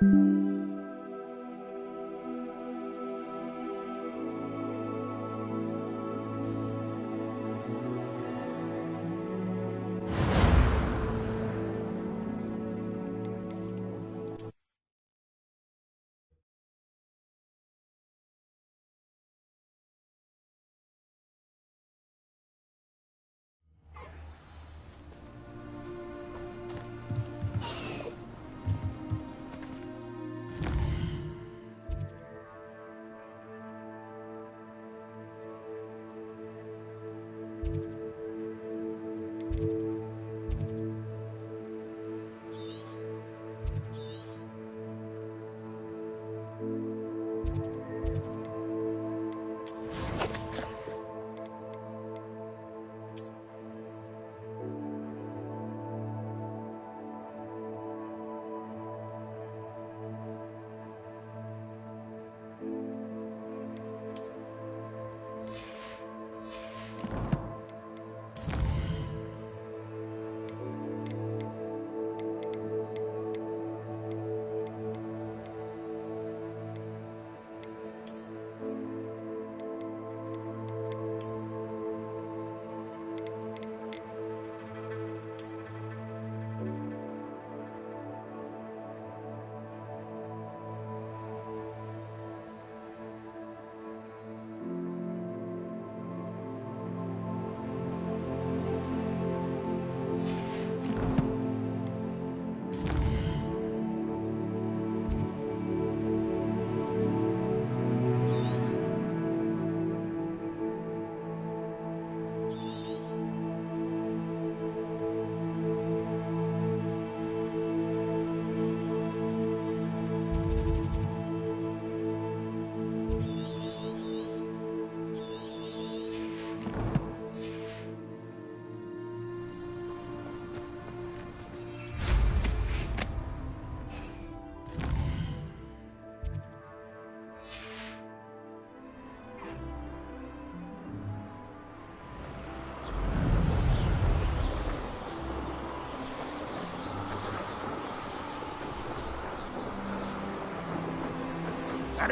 An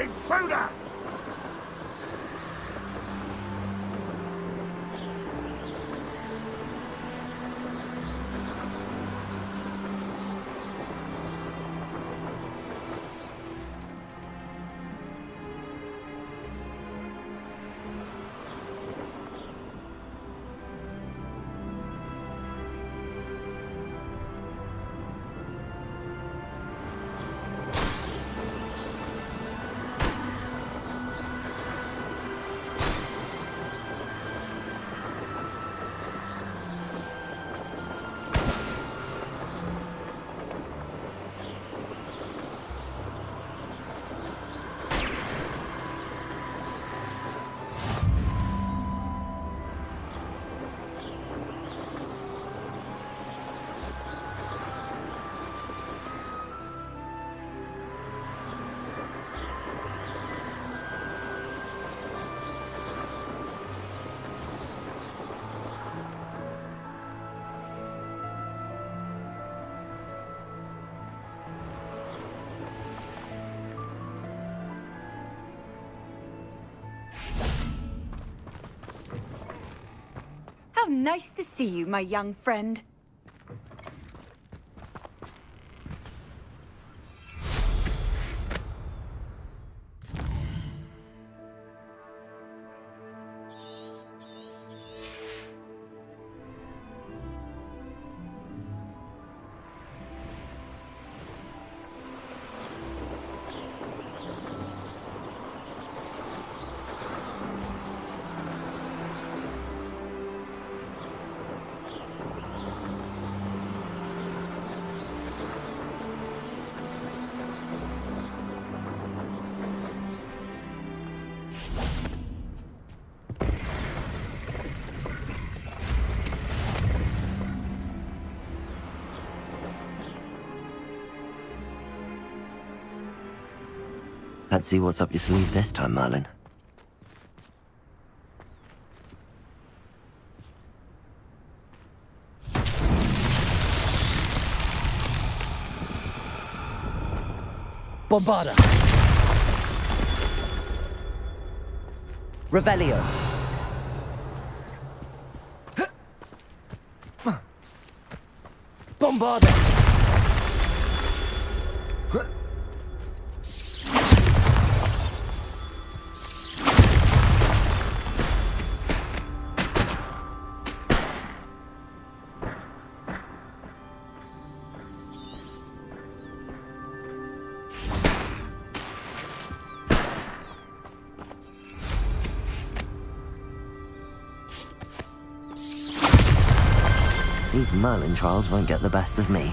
intruder! How nice to see you, my young friend. Let's see what's up your sleeve this time, Merlin. Bombarda. Revelio. Bombarda. These Merlin trials won't get the best of me.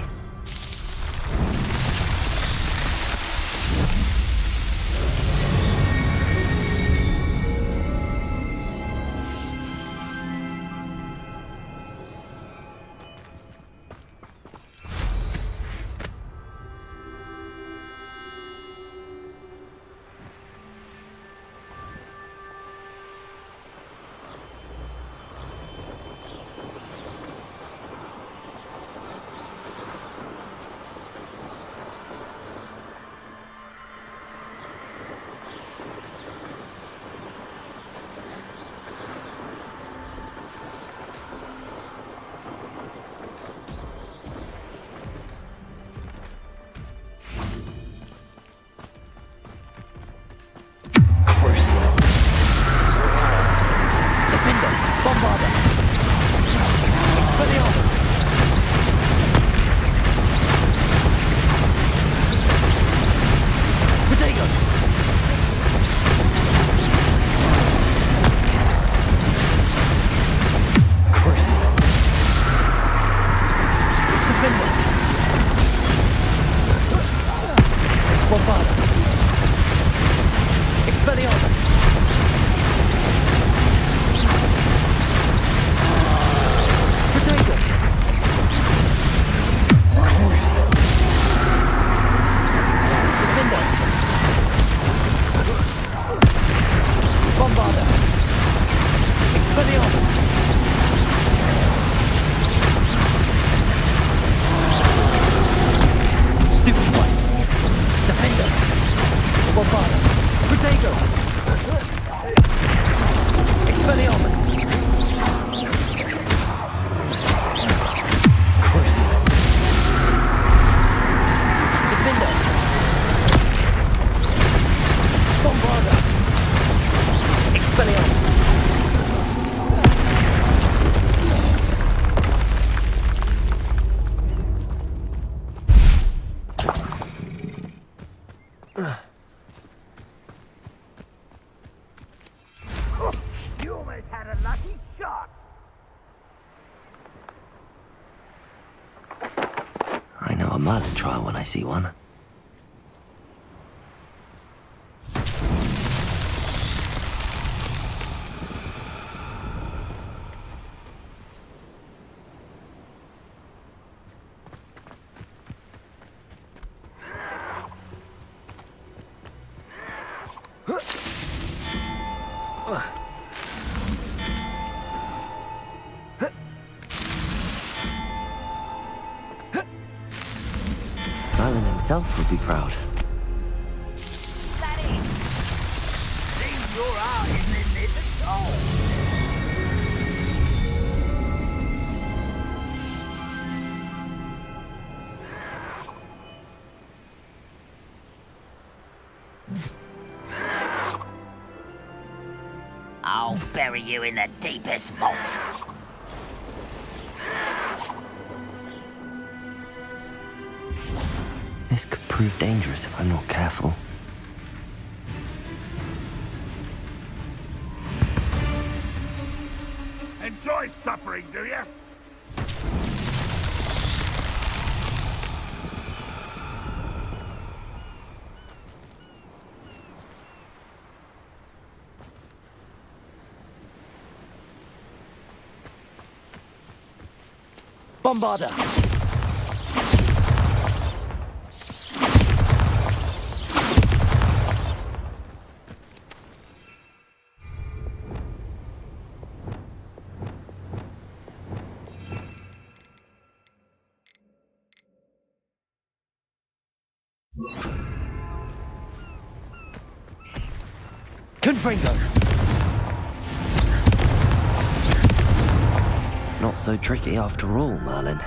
You almost had a lucky shot. I know a Merlin trial when I see one. Merlin himself would be proud. Seems your art isn't in this at all. I'll bury you in the deepest vault. This could prove dangerous if I'm not careful. Enjoy suffering, do you? Bombarda. Confringo. Not so tricky after all, Merlin.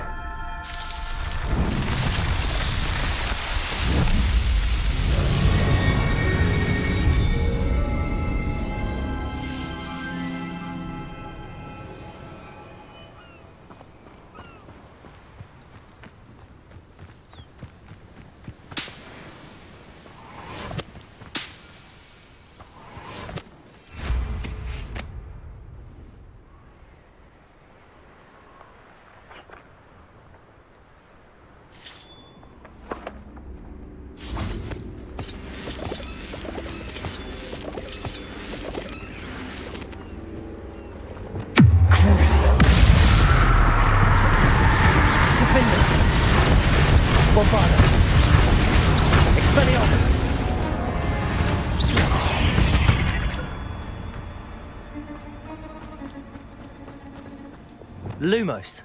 Lumos.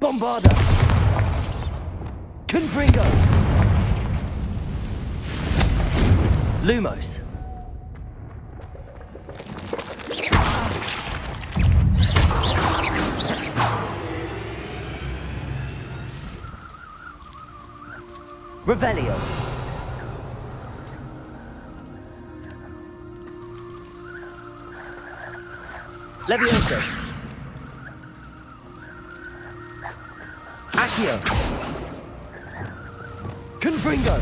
Bombarda. Confringo. Lumos. Revelio. Levioso. Accio. Confringo.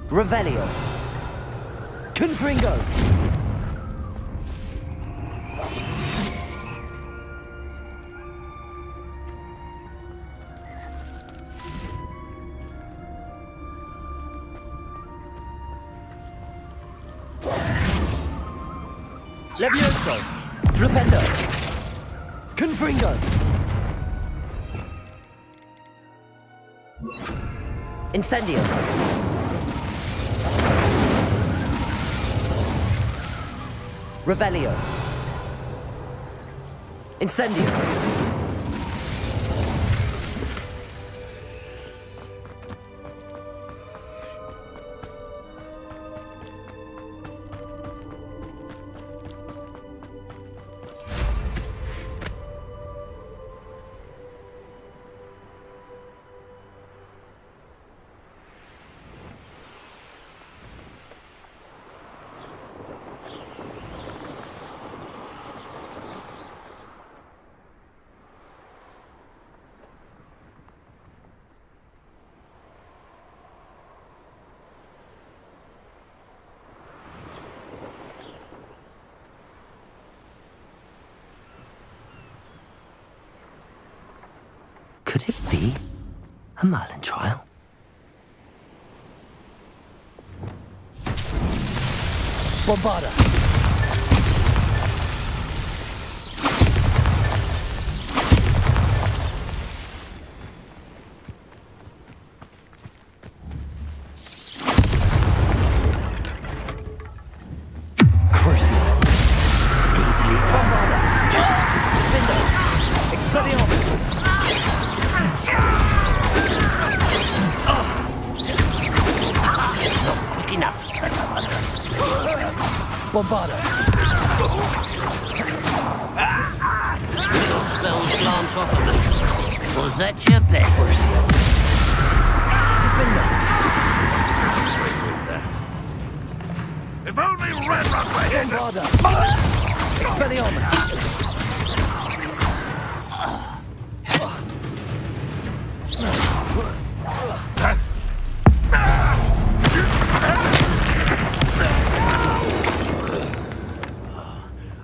Revelio. Confringo. Levioso. Flipendo. Confringo. Incendio. Revelio. Incendio. Could it be a Merlin trial? Bombarda. Crucio. Bombarda. Findo. Expelliarmus. Not quick enough. Bombarda. Little spells glance off of them. Was that your best? Crucio. Defender. If only Red Rock were here. Bombarda. Expelliarmus.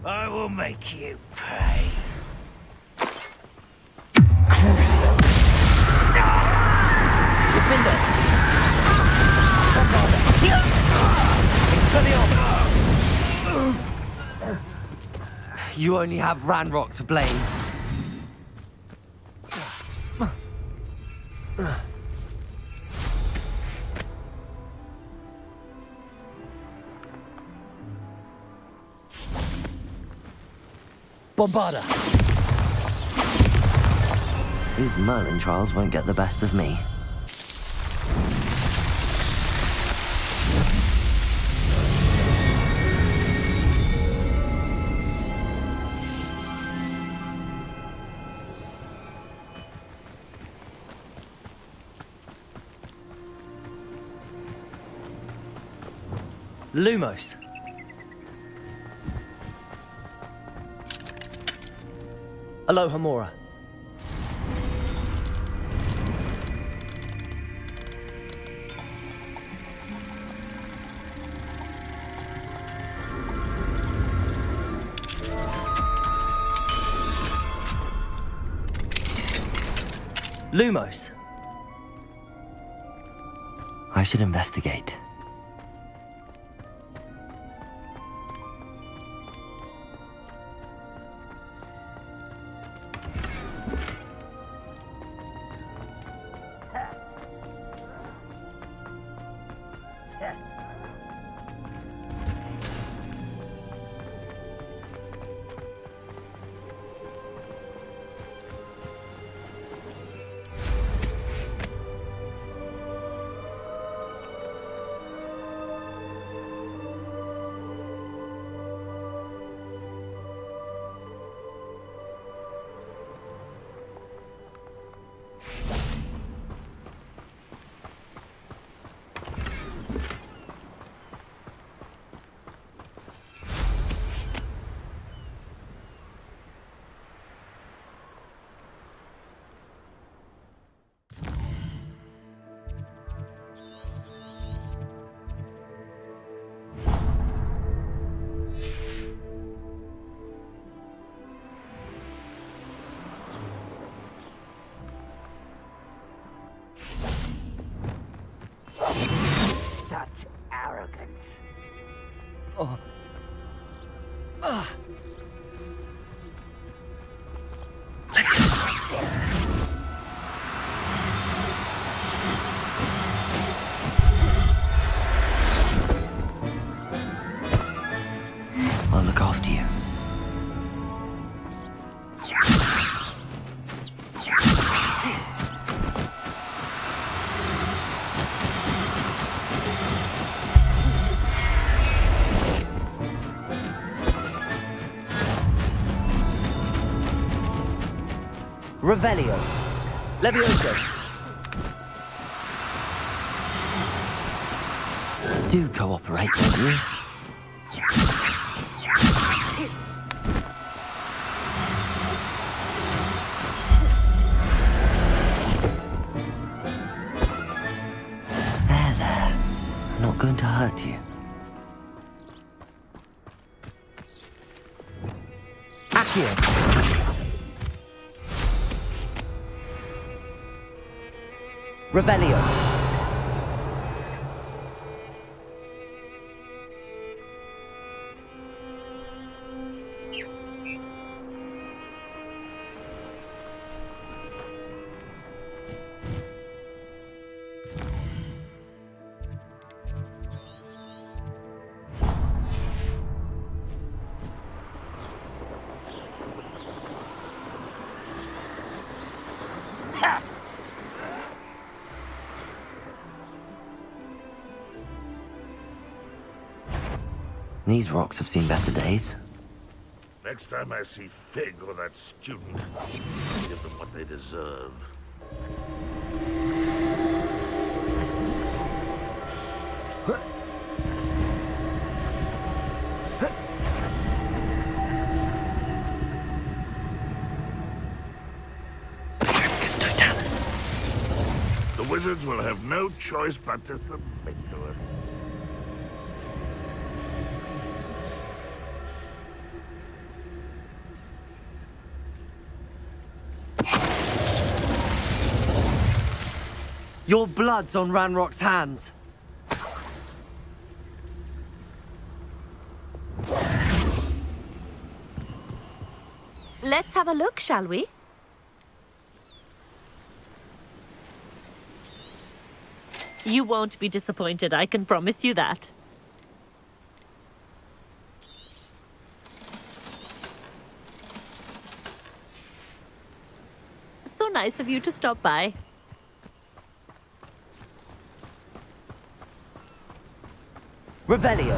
I will make you pay. Crucio. Defender. Bombarda. Expelliarmus. You only have Ranrock to blame. Bombarda. These Merlin trials won't get the best of me. Lumos. Aloha Mora. Lumos. I should investigate. Such arrogance. Oh. Ah. I'll look after you. Revelio. Levioso. Do cooperate, won't you? There. I'm not going to hurt you. Accio. Revelio. These rocks have seen better days. Next time I see Fig or that student, I'll give them what they deserve. The wizards will have no choice but to submit to us. Your blood's on Ranrock's hands. Let's have a look, shall we? You won't be disappointed, I can promise you that. nice of you to stop by. Revelio.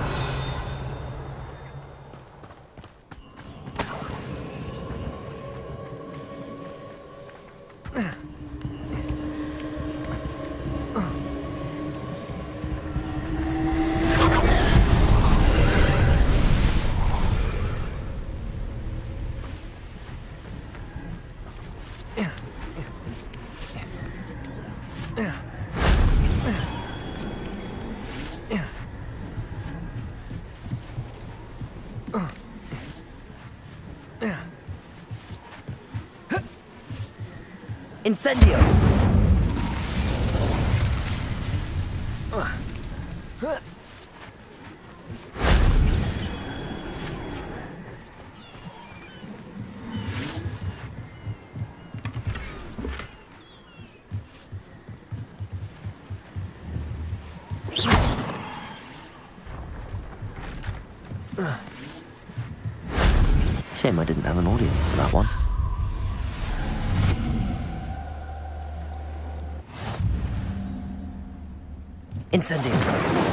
Incendio! Shame I didn't have an audience for that one. Incendio.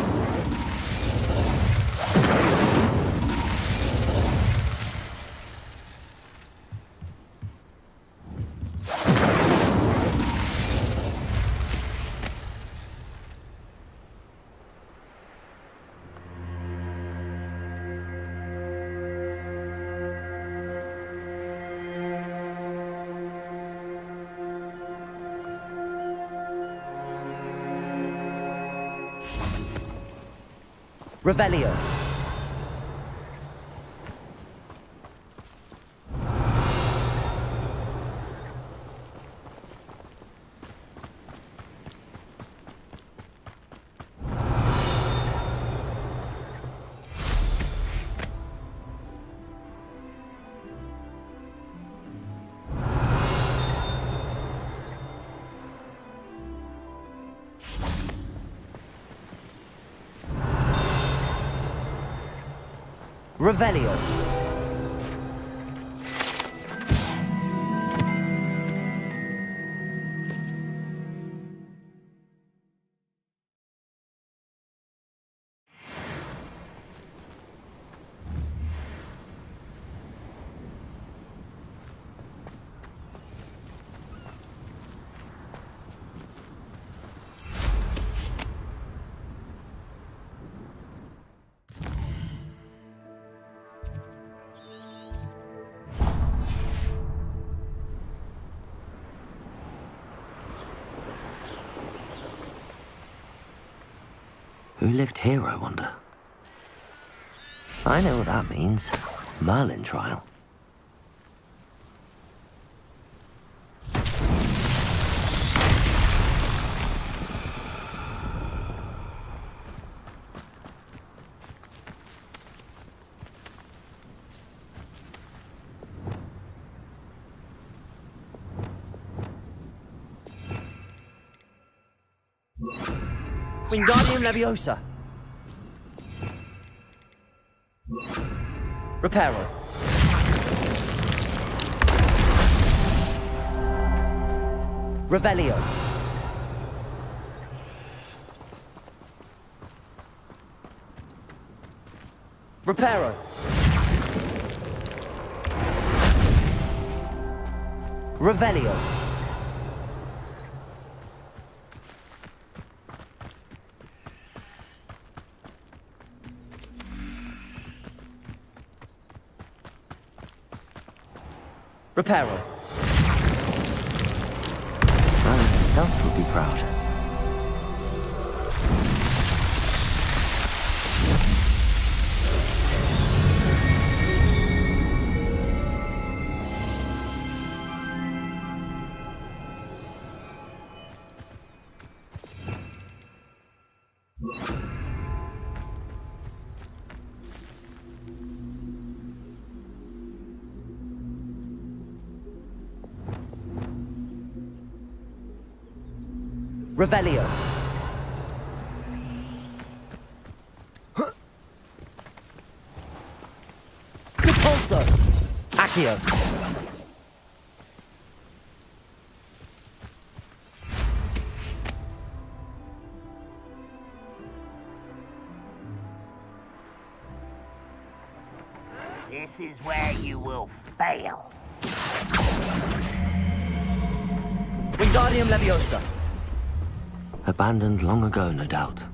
Revelio. Revelio. Who lived here, I wonder? I know what that means. Merlin trial. Wingardium Leviosa. Reparo. Revelio. Reparo. Revelio. Reparo. Merlin himself would be proud. Revelio. Repulso. Accio. This is where you will fail. Wingardium Leviosa. Abandoned long ago, no doubt.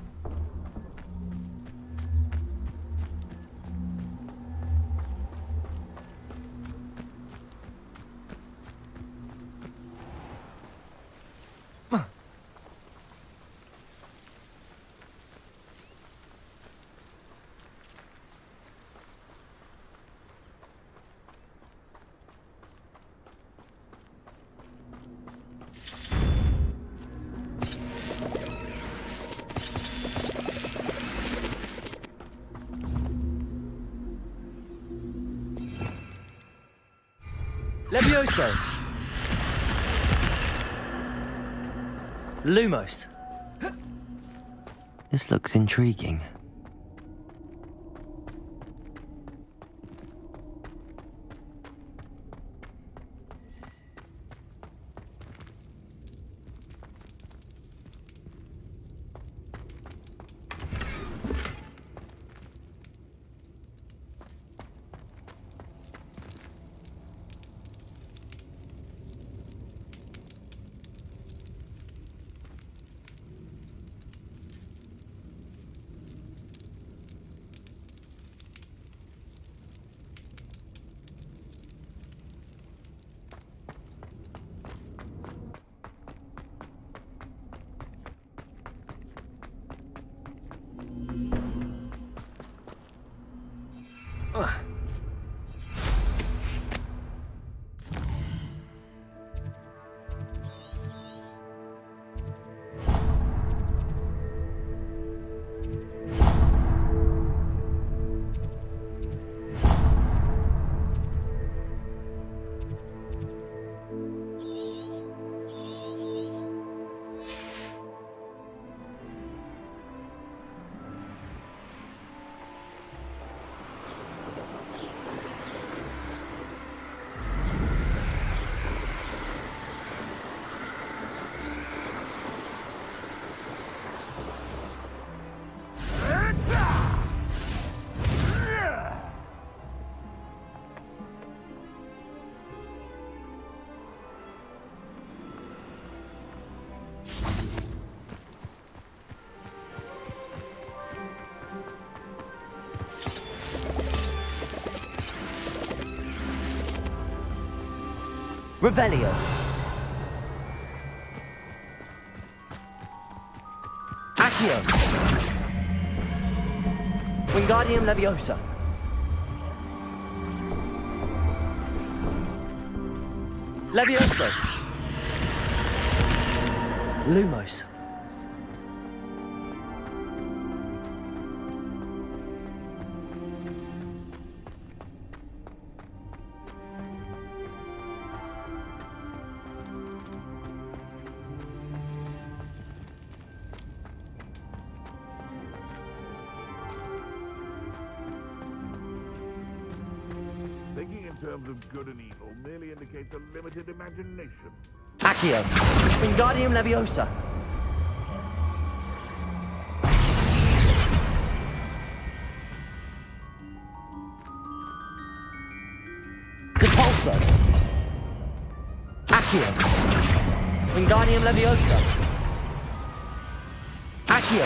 Levioso. Lumos. This looks intriguing. Revelio. Accio. Wingardium Leviosa. Levioso. Lumos. Thinking in terms of good and evil merely indicates a limited imagination. Accio. Wingardium Leviosa. Repulso. Accio. Wingardium Leviosa. Accio.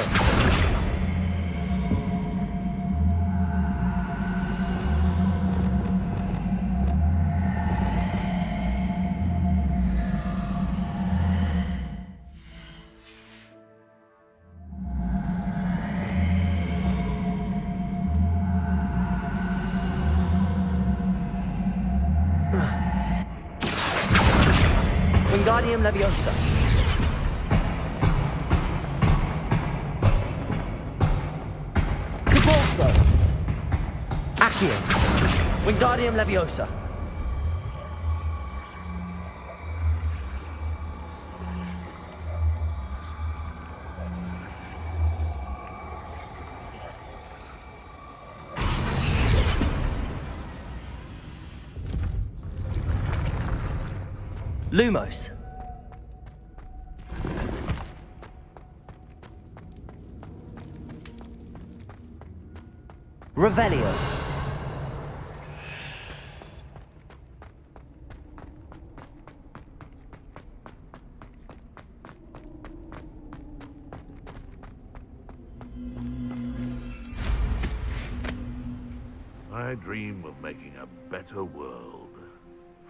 Wingardium Leviosa. Repulso. Accio. Wingardium Leviosa. Lumos. Revelio. I dream of making a better world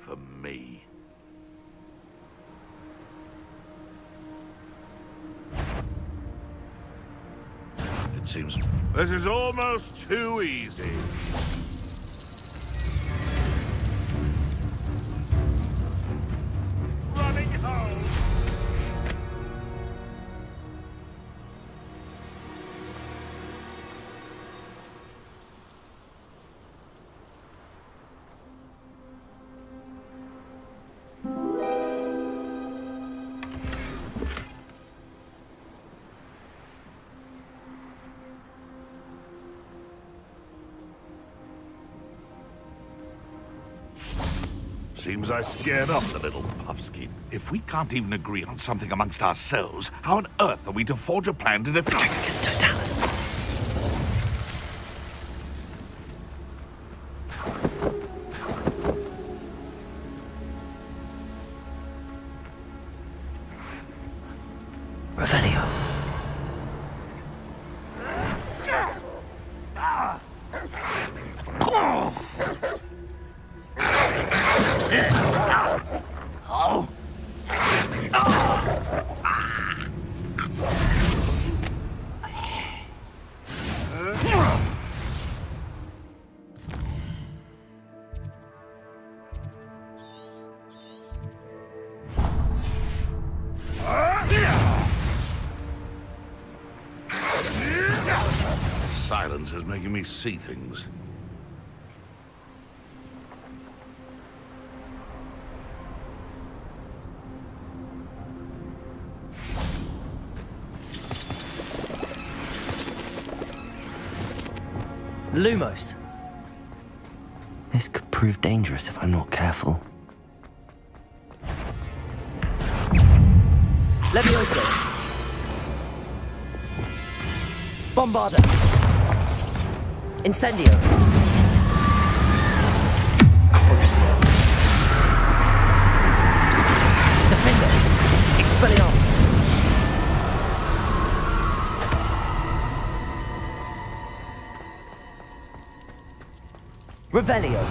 for me. It seems this is almost too easy. Running home. Seems I scared off the little puffskin. If we can't even agree on something amongst ourselves, how on earth are we to forge a plan to defeat It's Totalis. Revelio. Silence is making me see things. Lumos. This could prove dangerous if I'm not careful. Levioso. Bombarda. Incendio. Crucio. Defender. Expelliarmus. Revelio.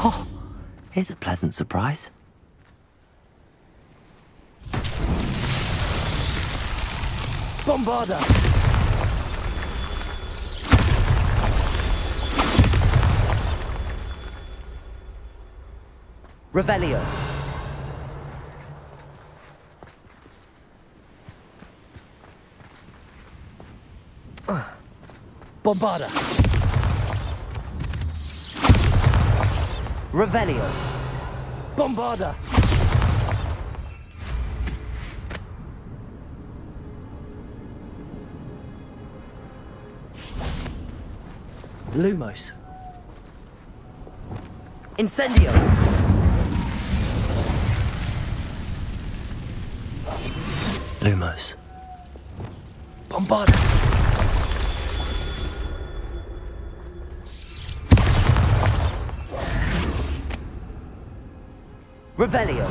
Oh, here's a pleasant surprise. Bombarda. Revelio. Bombarda. Revelio. Bombarda. Lumos. Incendio. Lumos. Bombarda. Revelio.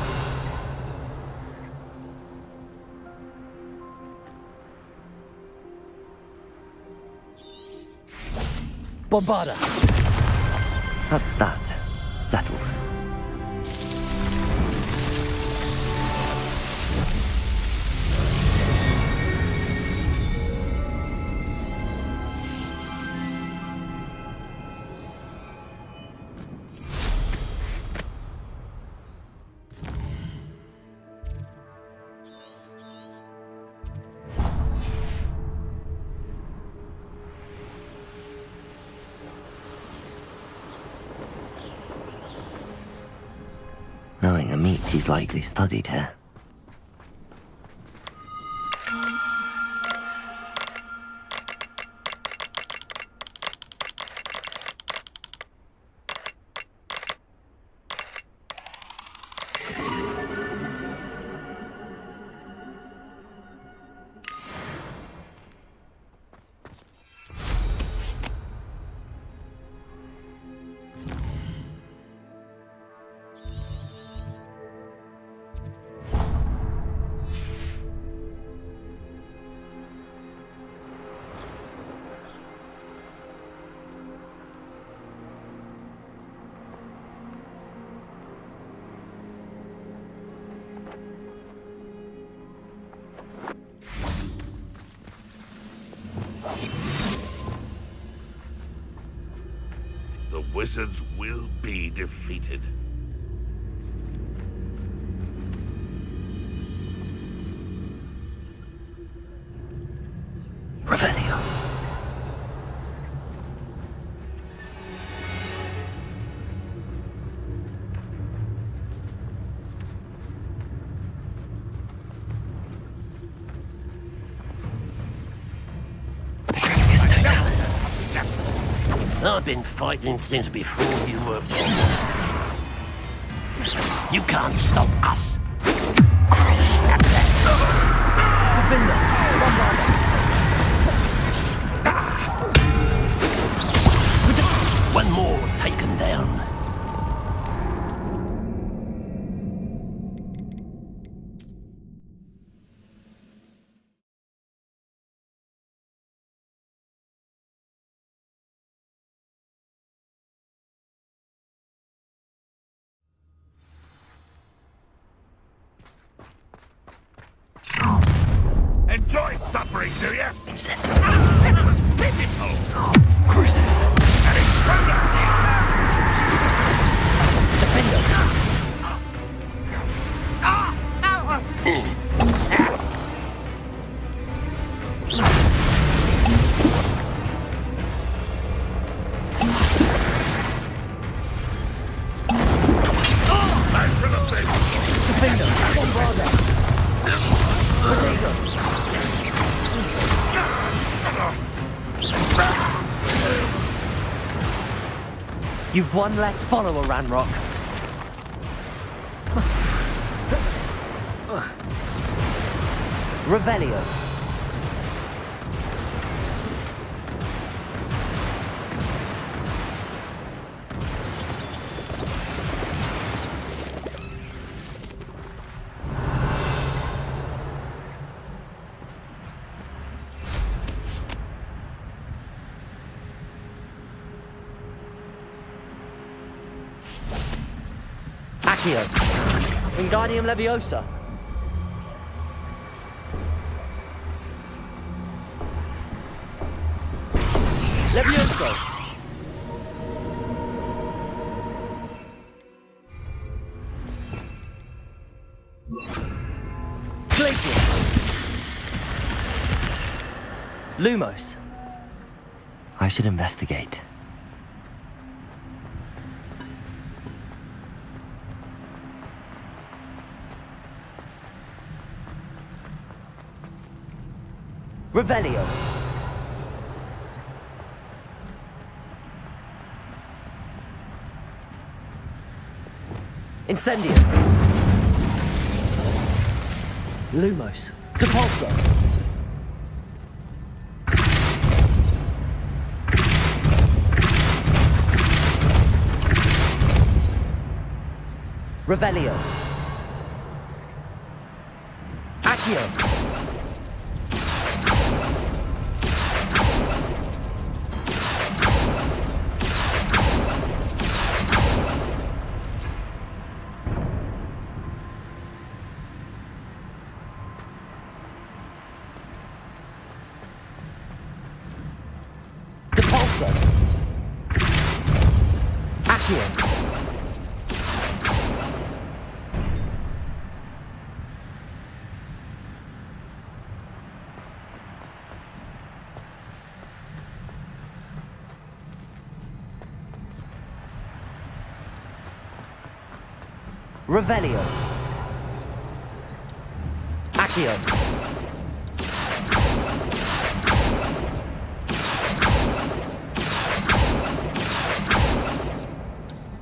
Bombarda. That's that. Settled. Knowing a meat he's likely studied here. wizards will be defeated. Revelio. I've been fighting since before you were born. You can't stop us. Snap that. Defender. Bombarda. One more taken down. Enjoy suffering, do you? Incendio. It was pitiful. Crucible. An intruder! Defender. Back to the thing. Defender. Bombarda. Protego. You've one less follower, Ranrock. Revelio. Accio. Wingardium Leviosa. Levioso. Glacius. Lumos. I should investigate. Revelio. Incendio. Lumos. Depulso. Revelio. Accio. Depulso. Accio. Revelio. Accio.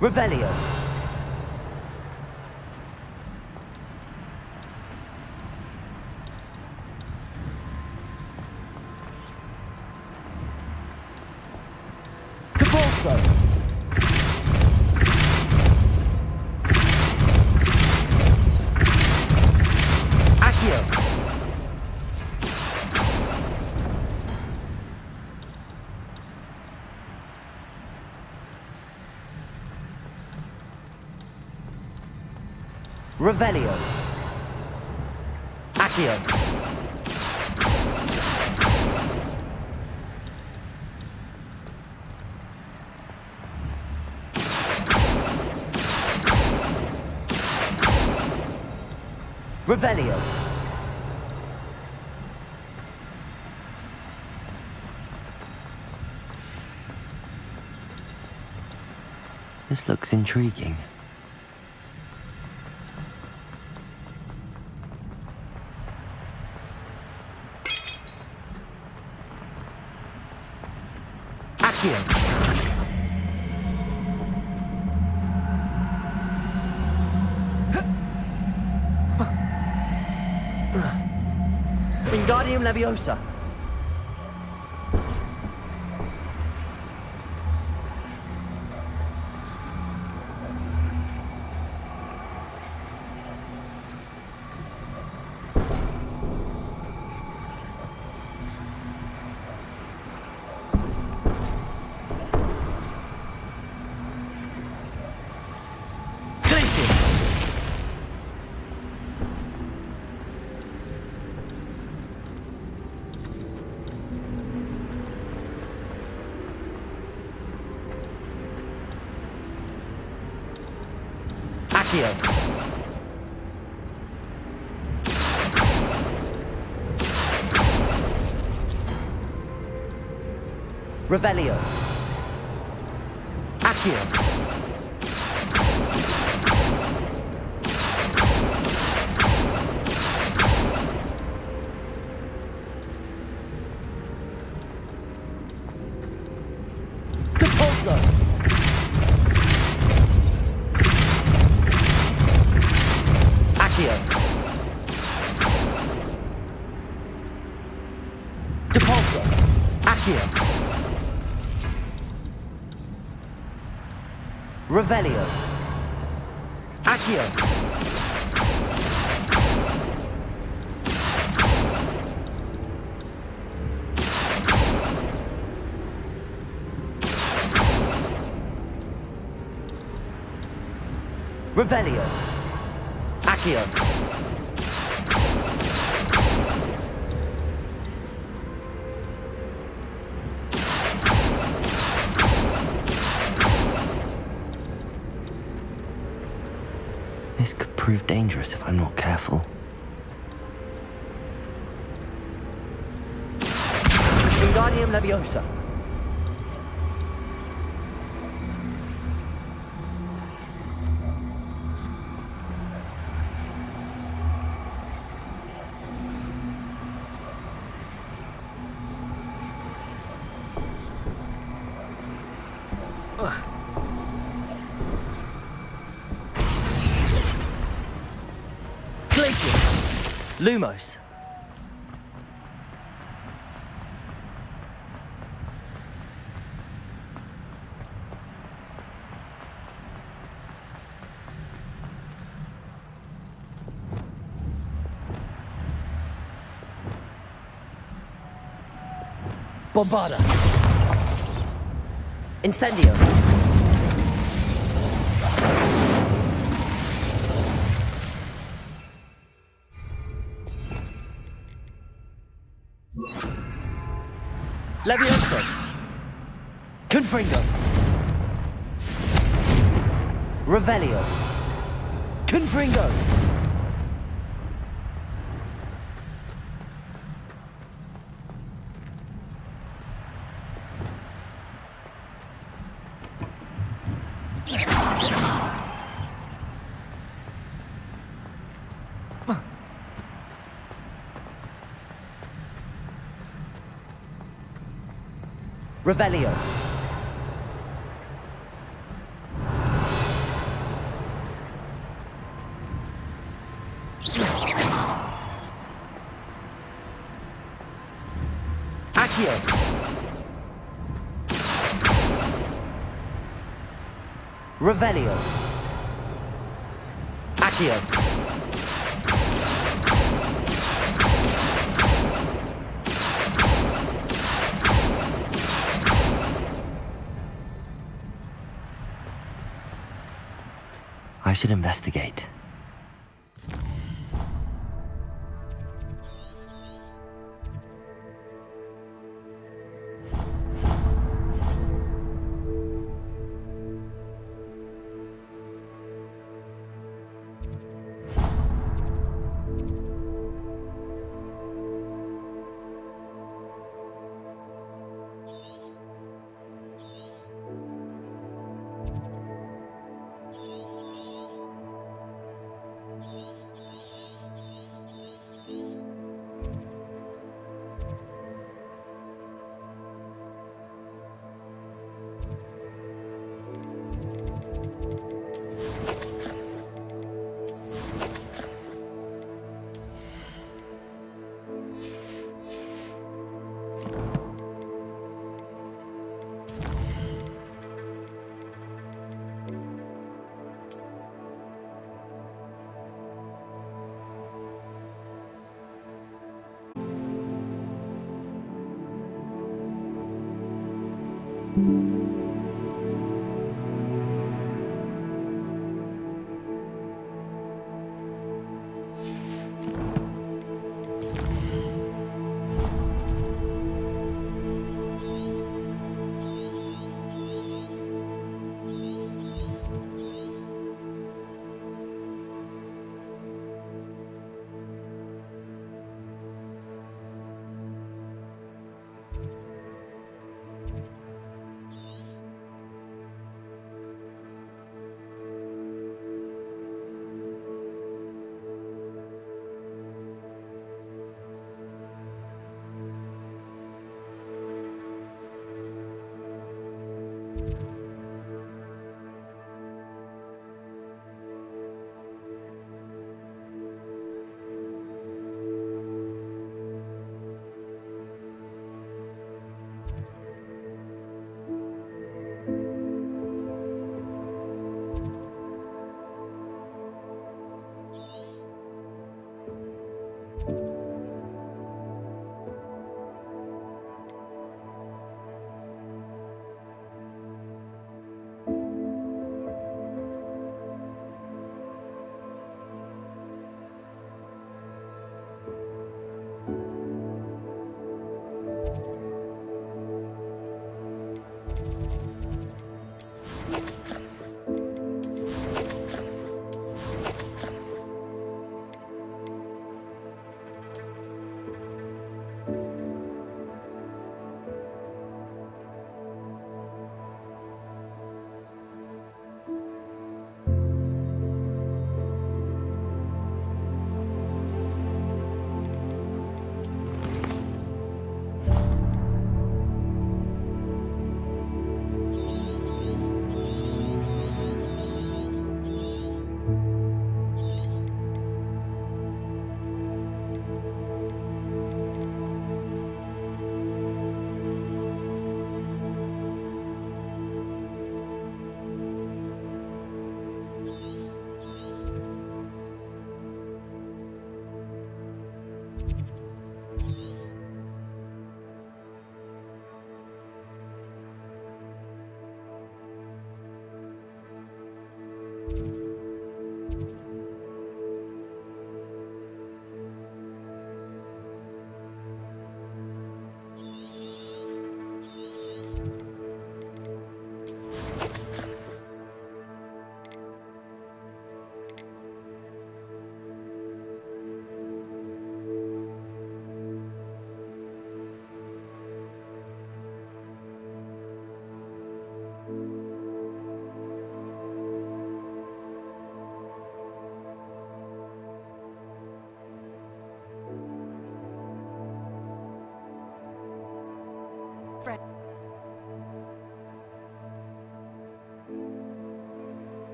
Revelio. Depulso. Accio. Revelio. Accio. Revelio. This looks intriguing. Accio. Wingardium Leviosa. Accio. Revelio. Accio. Compulso. Accio. Depulso. Accio. Revelio. Accio. Revelio. Accio. This could prove dangerous if I'm not careful. Wingardium Leviosa. Glacius. Lumos. Bombarda. Incendio. Leviosa. Confringo. Revelio. Confringo. Revelio. Accio. Revelio. Accio. I should investigate.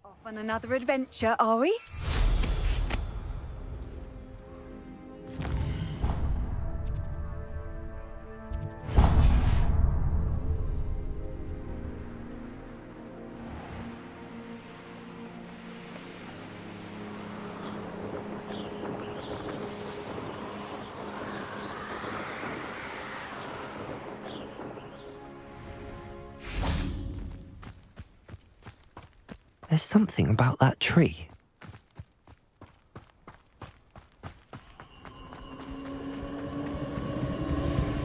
Off on another adventure, are we? There's something about that tree.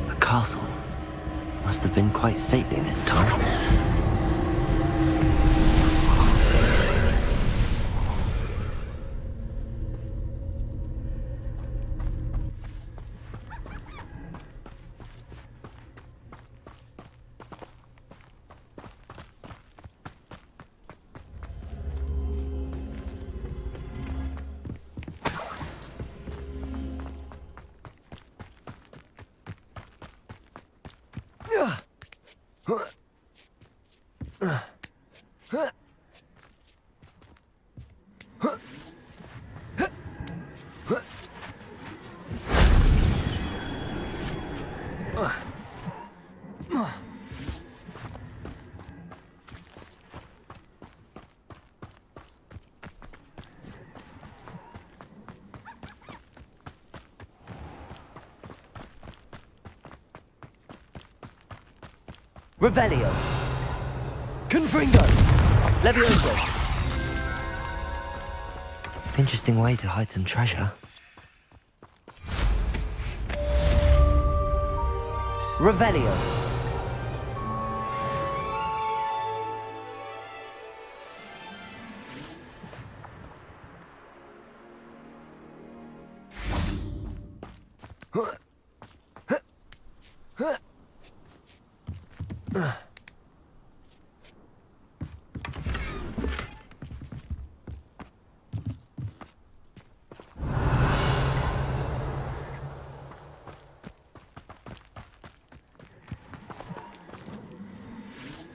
A castle. Must have been quite stately in its time. Revelio. Confringo. Levioso. Interesting way to hide some treasure. Revelio.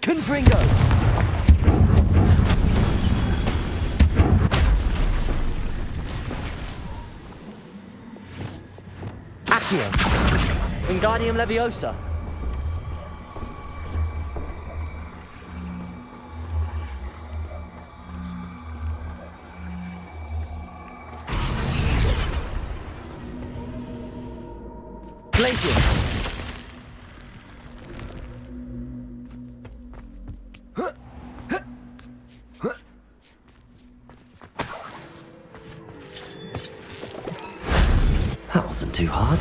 Confringo. Accio. Wingardium Leviosa. Glacius. That wasn't too hard.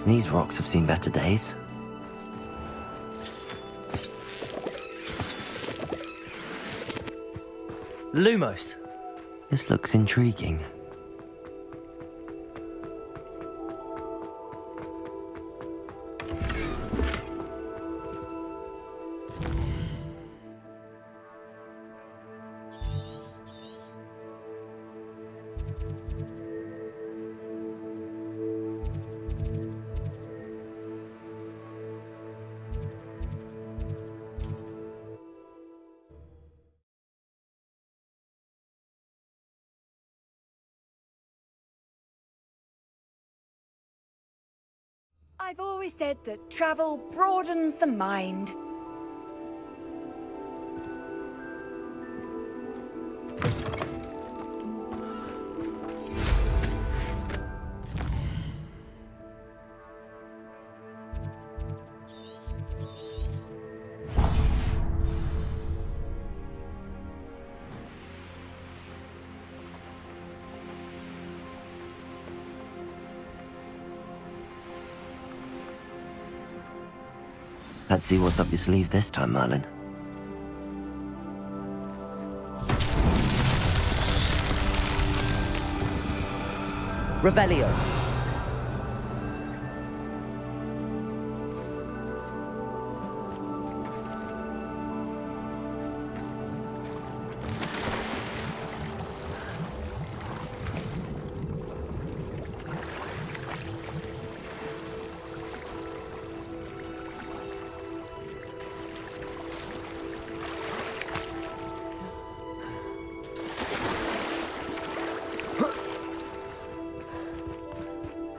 These rocks have seen better days. Lumos. This looks intriguing. I've always said that travel broadens the mind. Let's see what's up your sleeve this time, Merlin. Revelio.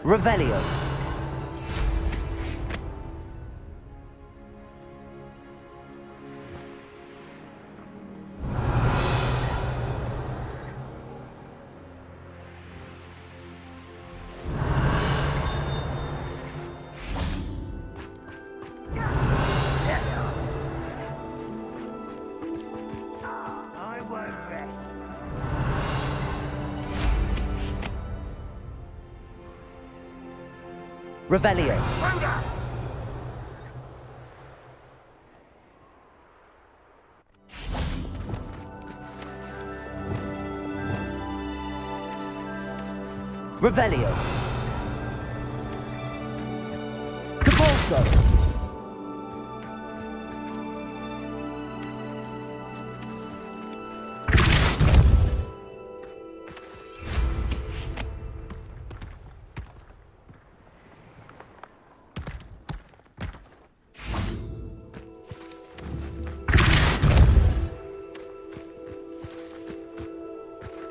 Revelio. I won't rest. Revelio. Revelio. Depulso.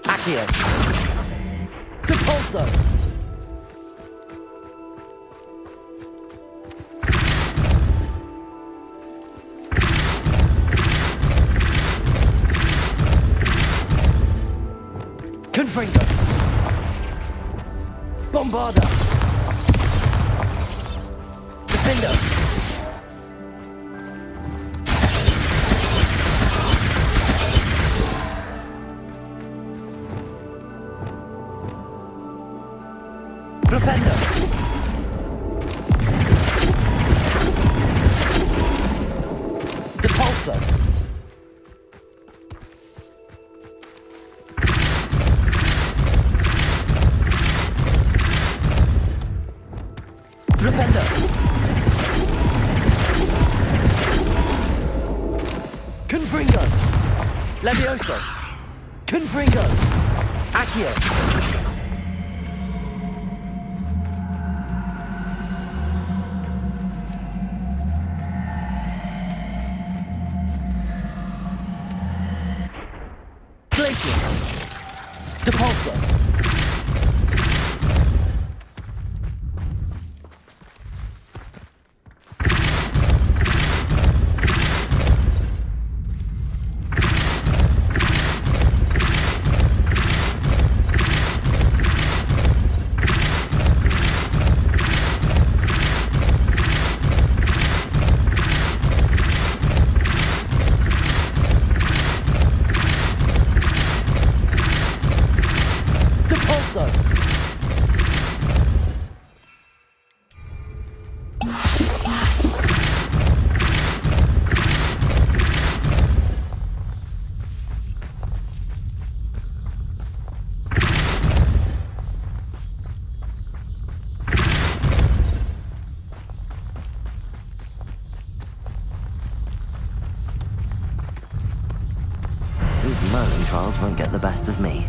Accio. Depulso. Confringo. Bombarda. Defender. Flipendo. Depulso. Flipendo. Confringo. Levioso. Confringo. Accio. Glacier. Depulso. Depulso. These Merlin trials won't get the best of me.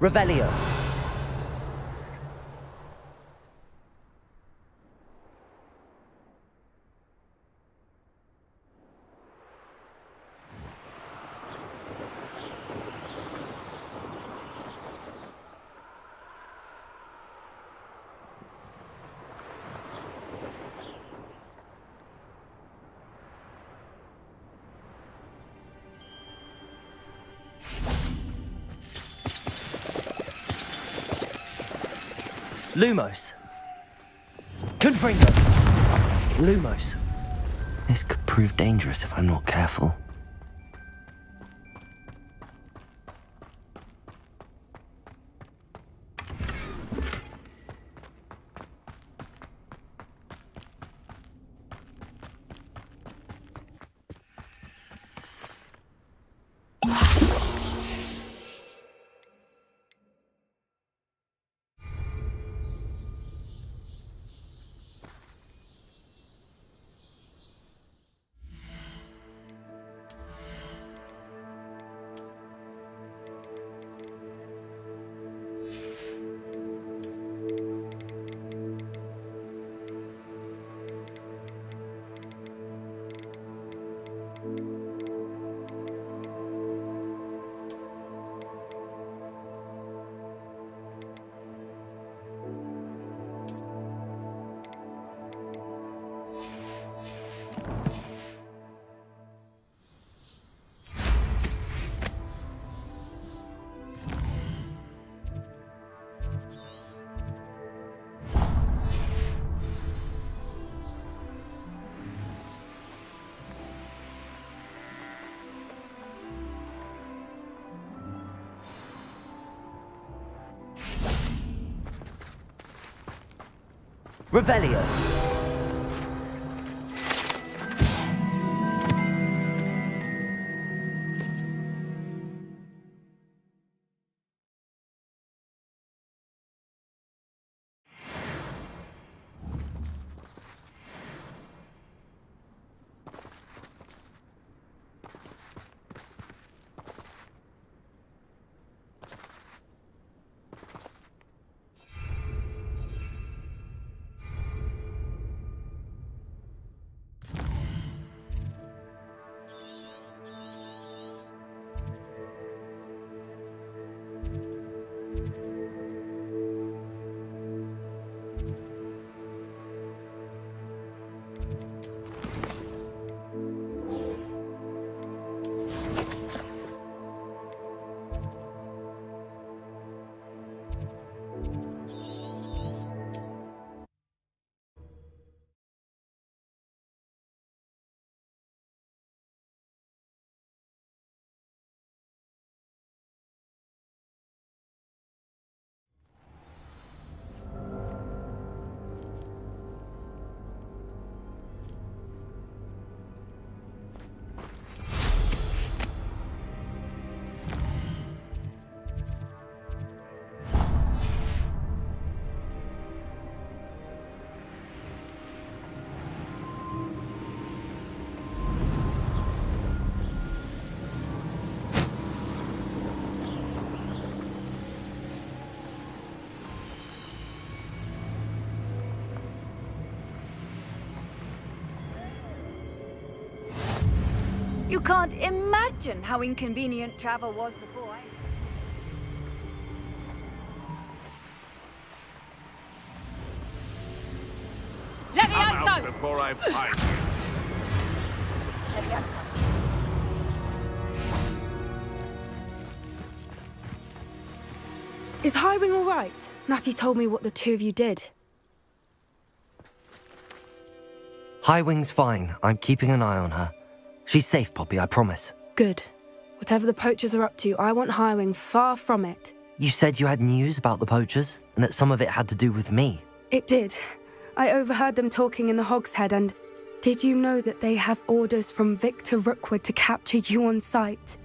Revelio. Lumos. Confringo. Lumos. This could prove dangerous if I'm not careful. Revelio. You can't imagine how inconvenient travel was before I... Come out before I find you. Is Highwing all right? Natty told me what the two of you did. Highwing's fine. I'm keeping an eye on her. She's safe, Poppy, I promise. Good. Whatever the poachers are up to, I want Highwing far from it. You said you had news about the poachers, and that some of it had to do with me. It did. I overheard them talking in the Hogshead, and did you know that they have orders from Victor Rookwood to capture you on sight?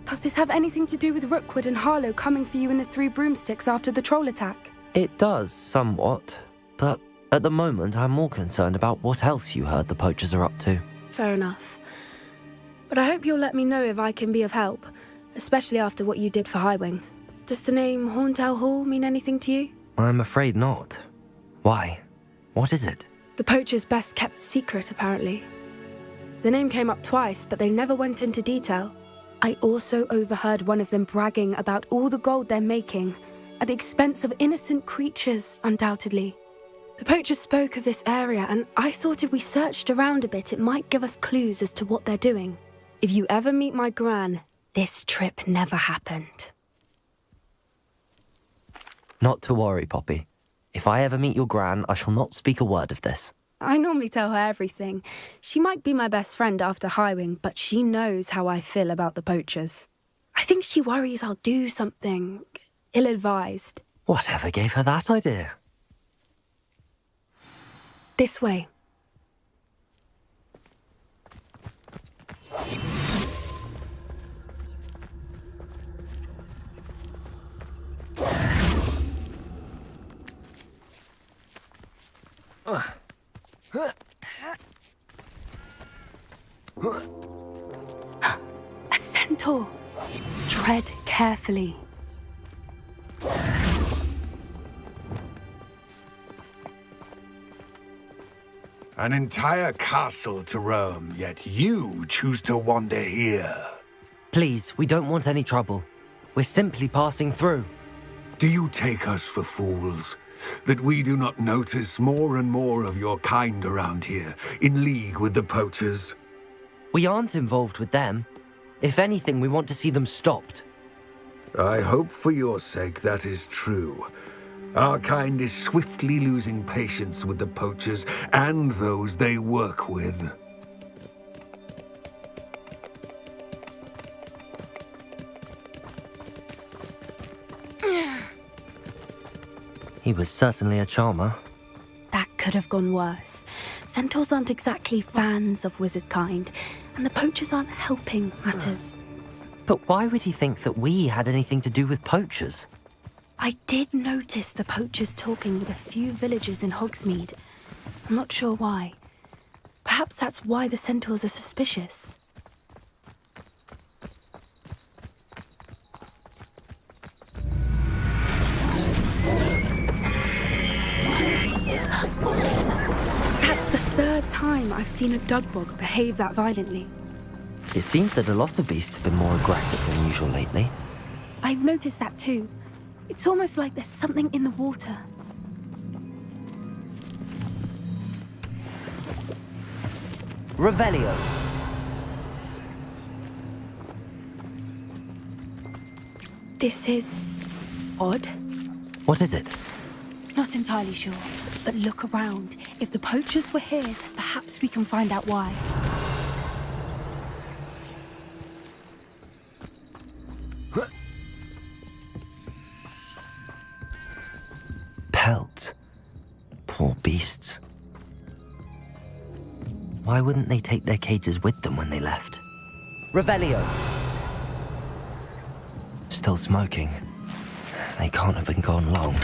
Does this have anything to do with Rookwood and Harlow coming for you in the Three Broomsticks after the troll attack? It does, somewhat. But at the moment, I'm more concerned about what else you heard the poachers are up to. Fair enough. But I hope you'll let me know if I can be of help, especially after what you did for Highwing. Does the name Horntail Hall mean anything to you? I'm afraid not. Why? What is it? The poachers' best kept secret, apparently. The name came up twice, but they never went into detail. I also overheard one of them bragging about all the gold they're making, at the expense of innocent creatures, undoubtedly. The poachers spoke of this area, and I thought if we searched around a bit, it might give us clues as to what they're doing. If you ever meet my gran, this trip never happened. Not to worry, Poppy. If I ever meet your gran, I shall not speak a word of this. I normally tell her everything. She might be my best friend after Highwing, but she knows how I feel about the poachers. I think she worries I'll do something ill-advised. Whatever gave her that idea? This way. A centaur. Tread carefully. An entire castle to roam, yet you choose to wander here. Please, we don't want any trouble. We're simply passing through. Do you take us for fools? That we do not notice more and more of your kind around here, in league with the poachers? We aren't involved with them. If anything, we want to see them stopped. I hope for your sake that is true. Our kind is swiftly losing patience with the poachers and those they work with. He was certainly a charmer. That could have gone worse. Centaurs aren't exactly fans of wizard kind, and the poachers aren't helping matters. But why would he think that we had anything to do with poachers? I did notice the poachers talking with a few villagers in Hogsmeade. I'm not sure why. Perhaps that's why the centaurs are suspicious. That's the third time I've seen a dugbog behave that violently. It seems that a lot of beasts have been more aggressive than usual lately. I've noticed that too. It's almost like there's something in the water. Revelio. This is odd. What is it? Not entirely sure, but look around. If the poachers were here, perhaps we can find out why. Pelts. Poor beasts. Why wouldn't they take their cages with them when they left? Revelio. Still smoking. They can't have been gone long.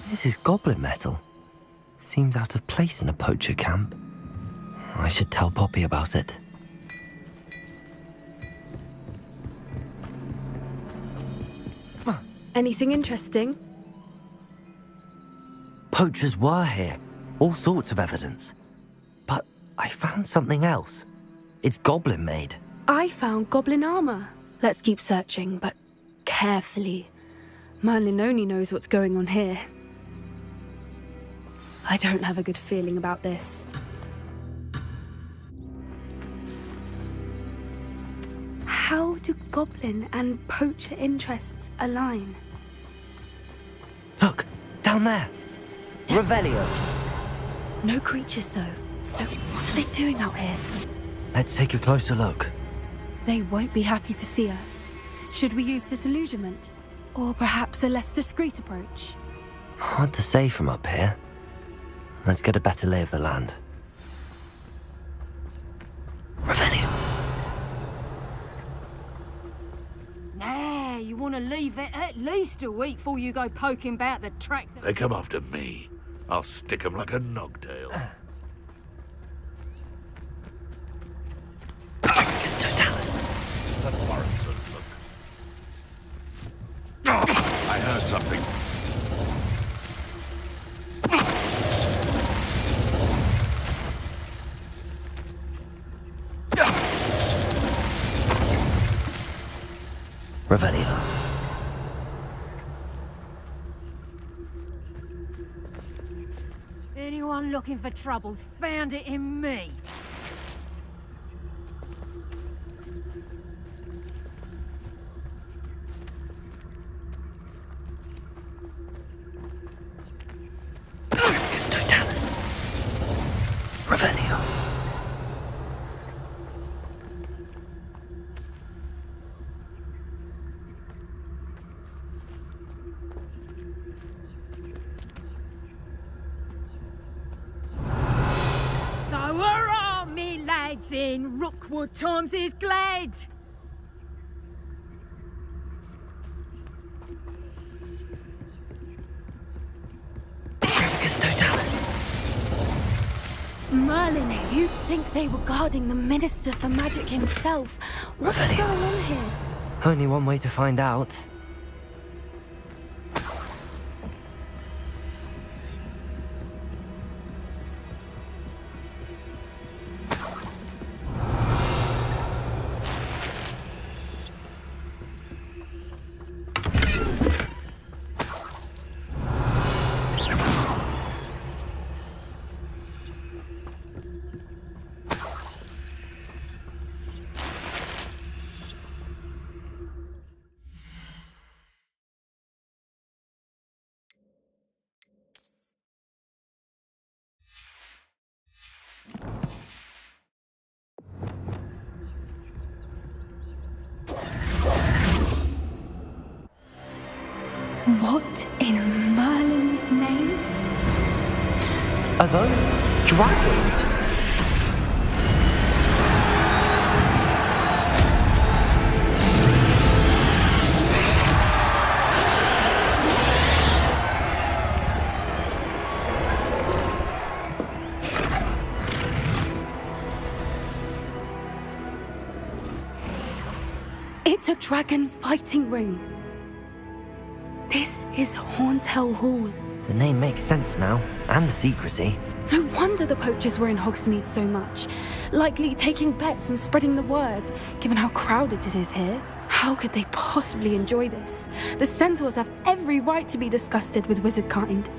This is goblin metal. Seems out of place in a poacher camp. I should tell Poppy about it. Anything interesting? Poachers were here. All sorts of evidence. But I found something else. It's goblin made. I found goblin armor. Let's keep searching, but carefully. Merlin only knows what's going on here. I don't have a good feeling about this. How do goblin and poacher interests align? Look, down there. Revelio. No creatures, though. So what are they doing out here? Let's take a closer look. They won't be happy to see us. Should we use disillusionment? Or perhaps a less discreet approach? Hard to say from up here. Let's get a better lay of the land. Revelio. Nah, you want to leave it at least a week before you go poking about the tracks. They come after me. I'll stick 'em like a nogtail. It's Totalis. I heard something. Revelio. Anyone looking for troubles found it in me. It's Totalis. Revelio. So hurrah, me lads in Rookwood times is glad. It's Totalis. Merlin, you'd think they were guarding the Minister for Magic himself. What's Revelio. going on here? Only one way to find out. What in Merlin's name? Are those dragons? It's a dragon fighting ring. This is Hauntel Hall. The name makes sense now, and the secrecy. No wonder the poachers were in Hogsmeade so much. Likely taking bets and spreading the word, given how crowded it is here. How could they possibly enjoy this? The centaurs have every right to be disgusted with wizard kind.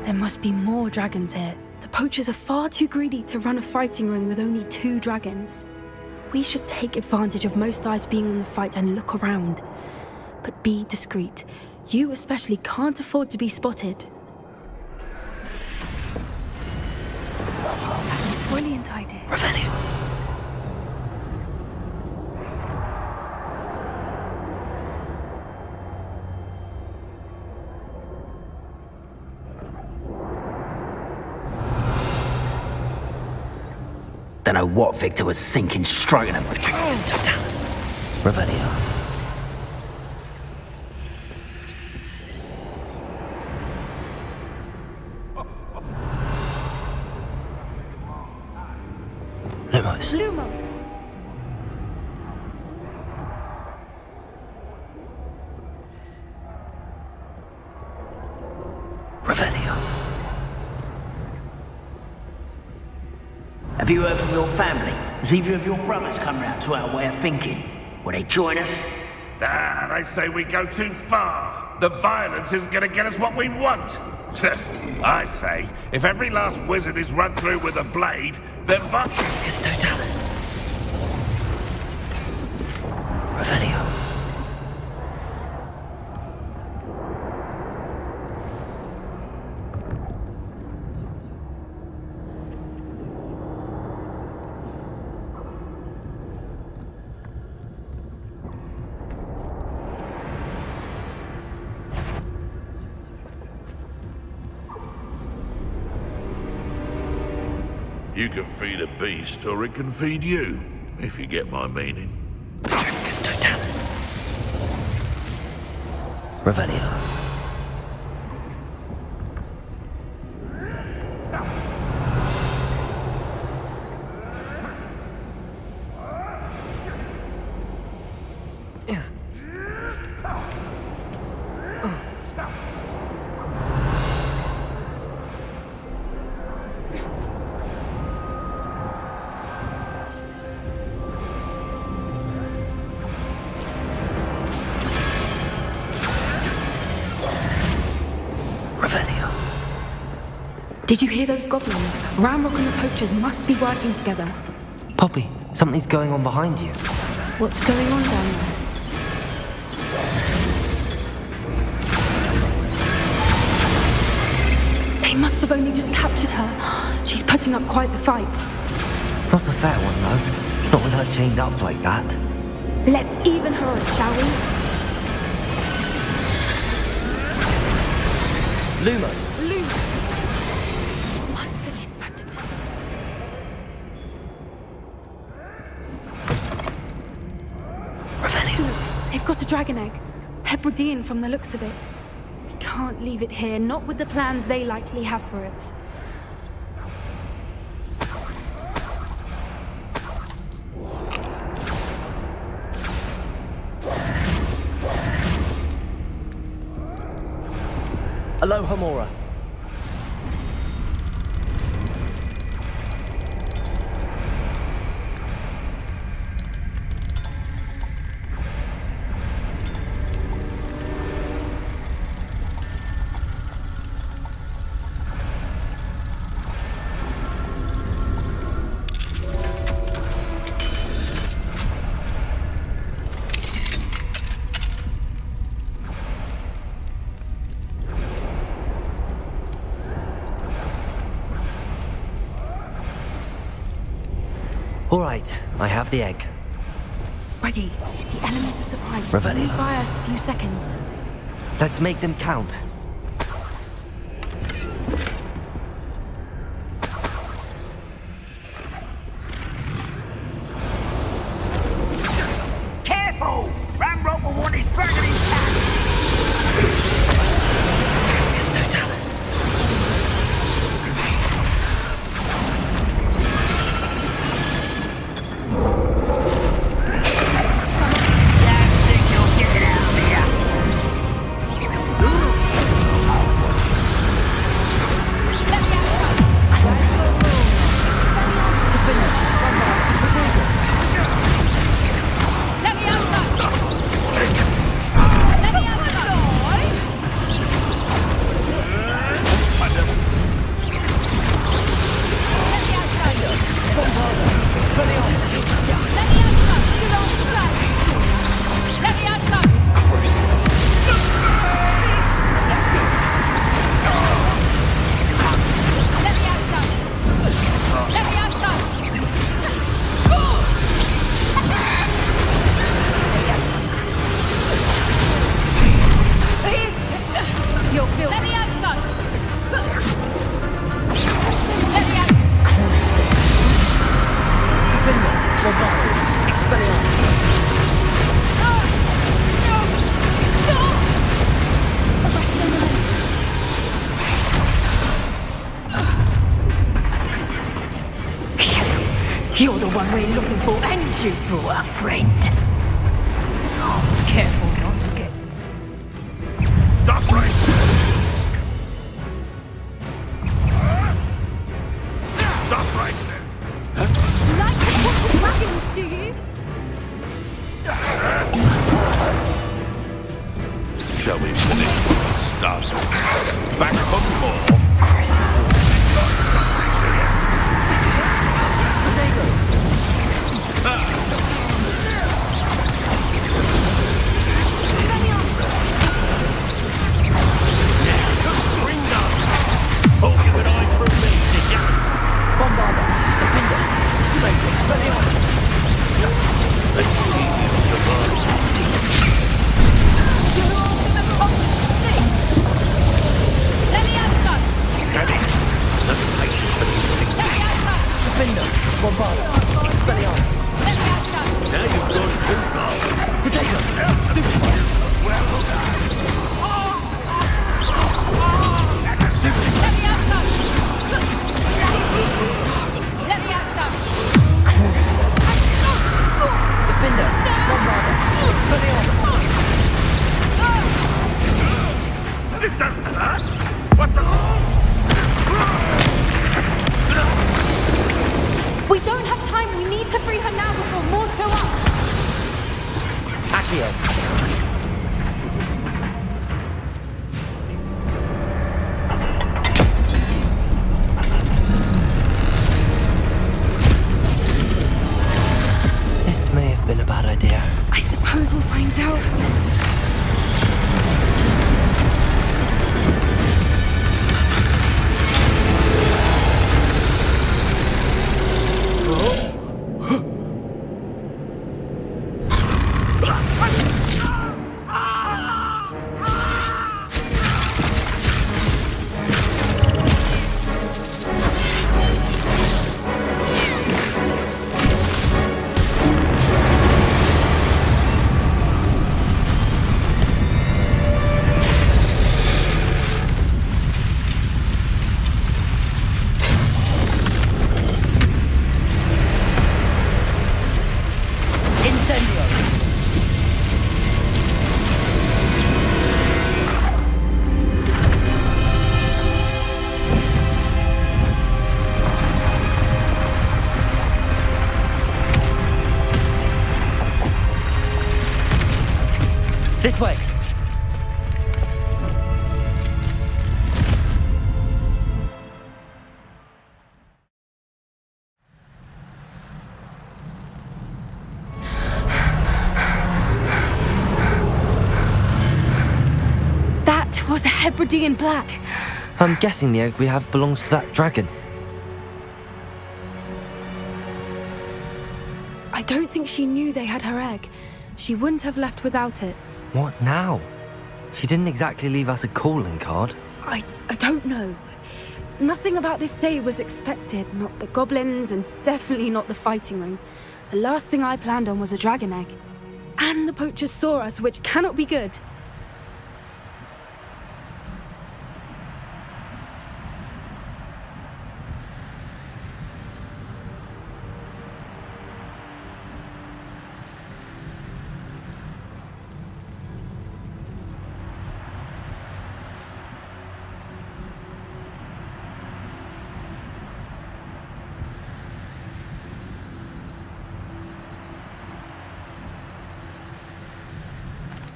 There must be more dragons here. The poachers are far too greedy to run a fighting ring with only 2 dragons. We should take advantage of most eyes being on the fight and look around. But be discreet. You especially can't afford to be spotted. That's a brilliant idea. Revelio. Don't know what Victor was thinking, striking a Patricius Totalis. Revelio. Lumos. Lumos! Revelio. Have you heard from your family? Has either of your brothers come round to our way of thinking? Will they join us? Ah, they say we go too far. The violence isn't going to get us what we want. I say, if every last wizard is run through with a blade, then Patricius Totalis. Revelio. You can feed a beast, or it can feed you, if you get my meaning. Patricius Totalis. Revelio. Did you hear those goblins? Ramrock and the poachers must be working together. Poppy, something's going on behind you. What's going on down there? They must have only just captured her. She's putting up quite the fight. Not a fair one, though. Not with her chained up like that. Let's even her up, shall we? Lumos. Lumos! One foot in front of them. Revelio. They've got a dragon egg. Hebridean from the looks of it. We can't leave it here, not with the plans they likely have for it. Aloha Mora. All right, I have the egg. Ready. The element of surprise will Revelio. only buy us a few seconds. Let's make them count. Careful! Ramrod will want his dragon intact! There's no Dallas. You're the one we're looking for, and you brought a friend. Careful not to get... Stop right there! Stop right there! You like to watch the dragons, do you? Shall we finish what we started? Back for more? This doesn't hurt! What's the... We don't have time. We need to free her now before more show up. Accio. This may have been a bad idea. I suppose we'll find out. This way. That was a Hebridean black. I'm guessing the egg we have belongs to that dragon. I don't think she knew they had her egg. She wouldn't have left without it. What now? She didn't exactly leave us a calling card. I don't know. Nothing about this day was expected. Not the goblins, and definitely not the fighting ring. The last thing I planned on was a dragon egg. And the poachers saw us, which cannot be good.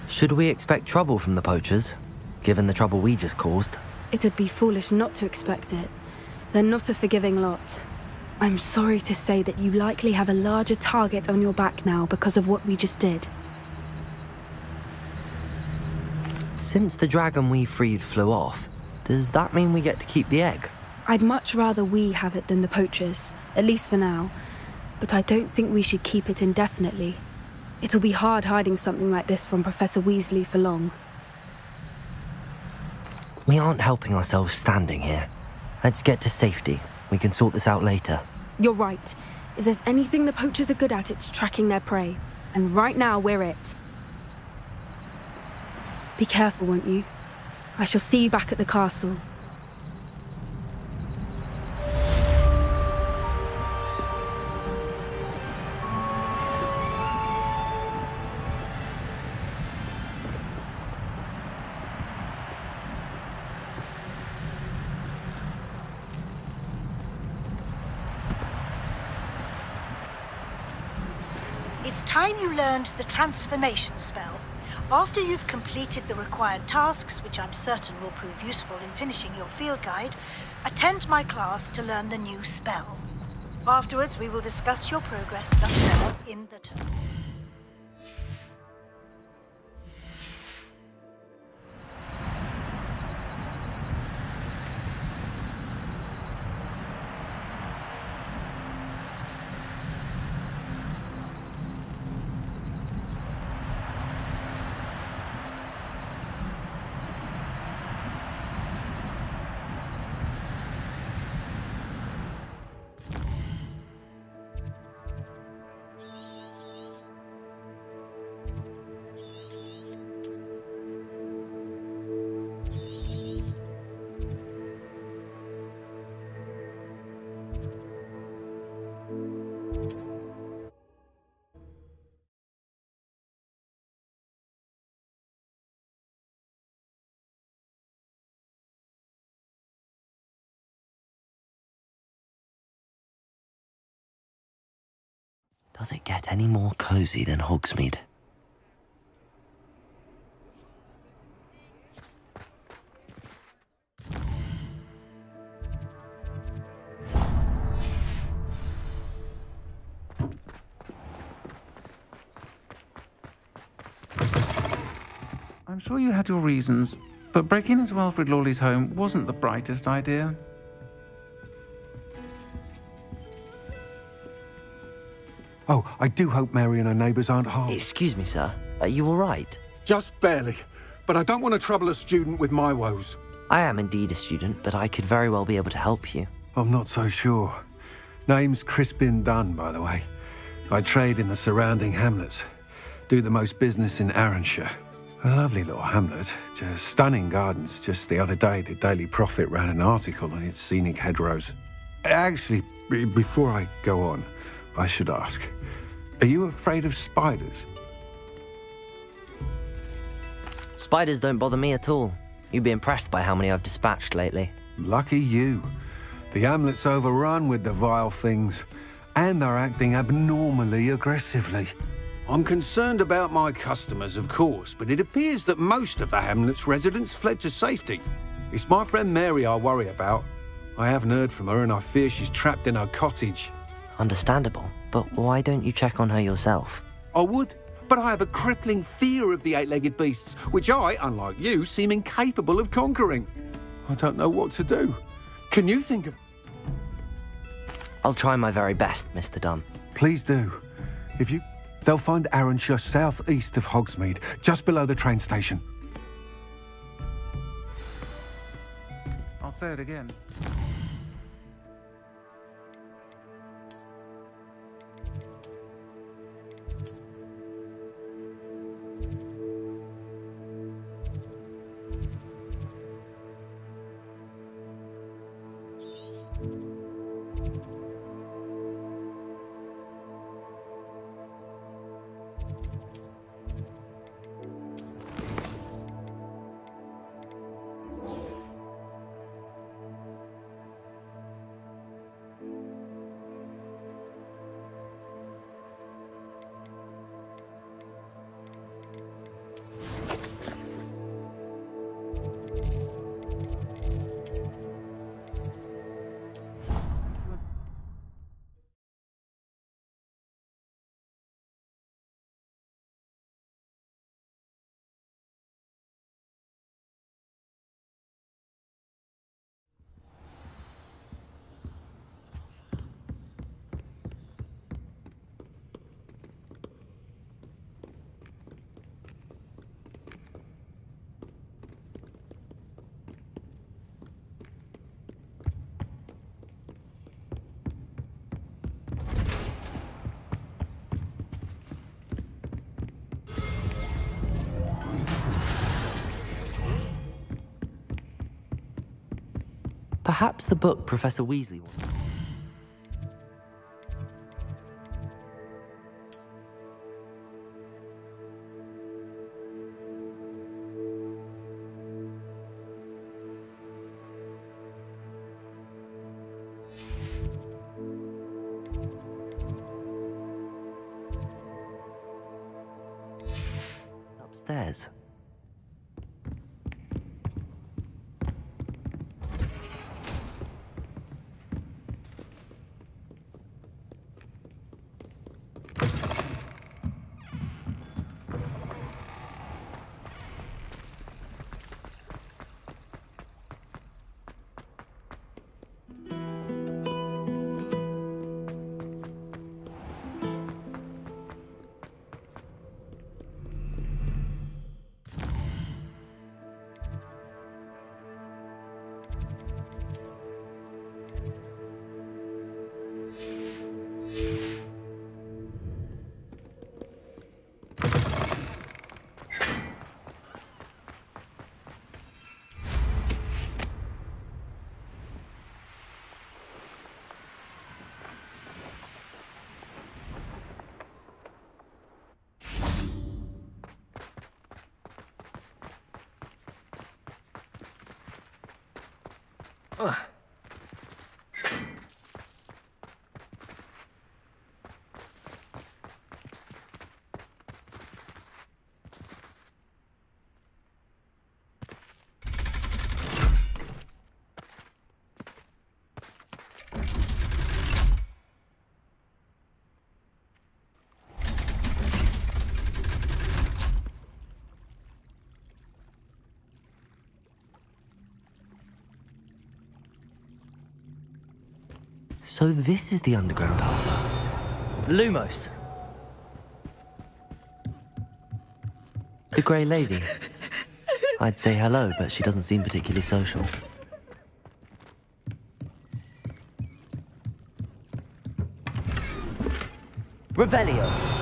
Should we expect trouble from the poachers, given the trouble we just caused? It would be foolish not to expect it. They're not a forgiving lot. I'm sorry to say that you likely have a larger target on your back now because of what we just did. Since the dragon we freed flew off, does that mean we get to keep the egg? I'd much rather we have it than the poachers, at least for now. But I don't think we should keep it indefinitely. It'll be hard hiding something like this from Professor Weasley for long. We aren't helping ourselves standing here. Let's get to safety. We can sort this out later. You're right. If there's anything the poachers are good at, it's tracking their prey. And right now, we're it. Be careful, won't you? I shall see you back at the castle. It's time you learned the transformation spell. After you've completed the required tasks, which I'm certain will prove useful in finishing your field guide, attend my class to learn the new spell. Afterwards, we will discuss your progress thus far in the term. Does it get any more cozy than Hogsmeade? I'm sure you had your reasons, but breaking into Wilfred Lawley's home wasn't the brightest idea. Oh, I do hope Mary and her neighbours aren't harmed. Excuse me, sir. Are you all right? Just barely. But I don't want to trouble a student with my woes. I am indeed a student, but I could very well be able to help you. I'm not so sure. Name's Crispin Dunn, by the way. I trade in the surrounding hamlets. Do the most business in Arranshire. A lovely little hamlet. Just stunning gardens. Just the other day, the Daily Prophet ran an article on its scenic hedgerows. Actually, before I go on, I should ask, are you afraid of spiders? Spiders don't bother me at all. You'd be impressed by how many I've dispatched lately. Lucky you. The hamlet's overrun with the vile things, and they're acting abnormally aggressively. I'm concerned about my customers, of course, but it appears that most of the hamlet's residents fled to safety. It's my friend Mary I worry about. I haven't heard from her, and I fear she's trapped in her cottage. Understandable, but why don't you check on her yourself? I would, but I have a crippling fear of the eight-legged beasts, which I, unlike you, seem incapable of conquering. I don't know what to do. Can you think of... I'll try my very best, Mr. Dunn. Please do. If you... They'll find Arranshire south-east of Hogsmeade, just below the train station. say it again. Perhaps the book Professor Weasley wanted. It's upstairs. So this is the underground harbour. Lumos. The Grey Lady. I'd say hello, but she doesn't seem particularly social. Revelio.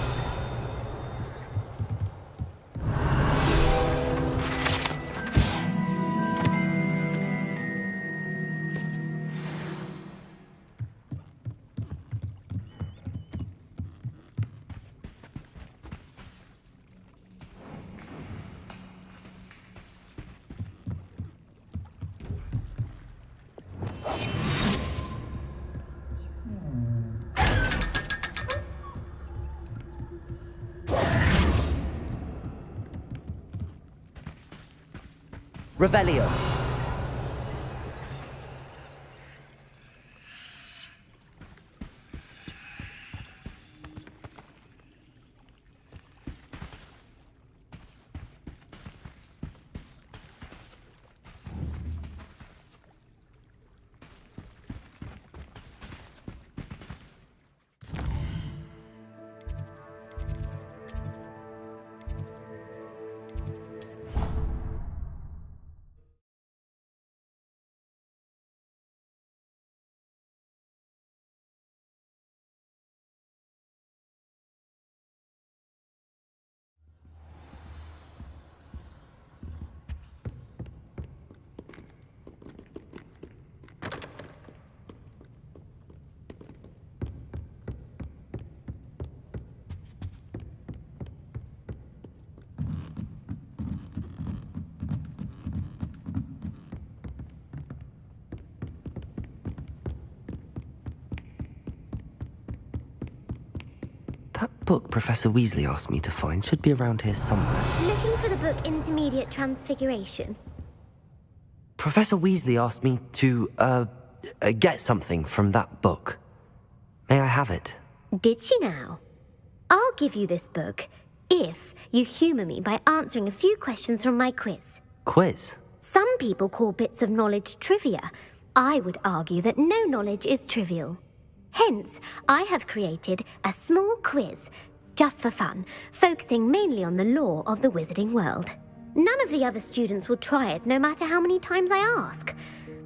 Revelio. That book Professor Weasley asked me to find should be around here somewhere. Looking for the book Intermediate Transfiguration? Professor Weasley asked me to, get something from that book. May I have it? Did she now? I'll give you this book if you humour me by answering a few questions from my quiz. Quiz? Some people call bits of knowledge trivia. I would argue that no knowledge is trivial. Hence, I have created a small quiz, just for fun, focusing mainly on the lore of the wizarding world. None of the other students will try it, no matter how many times I ask.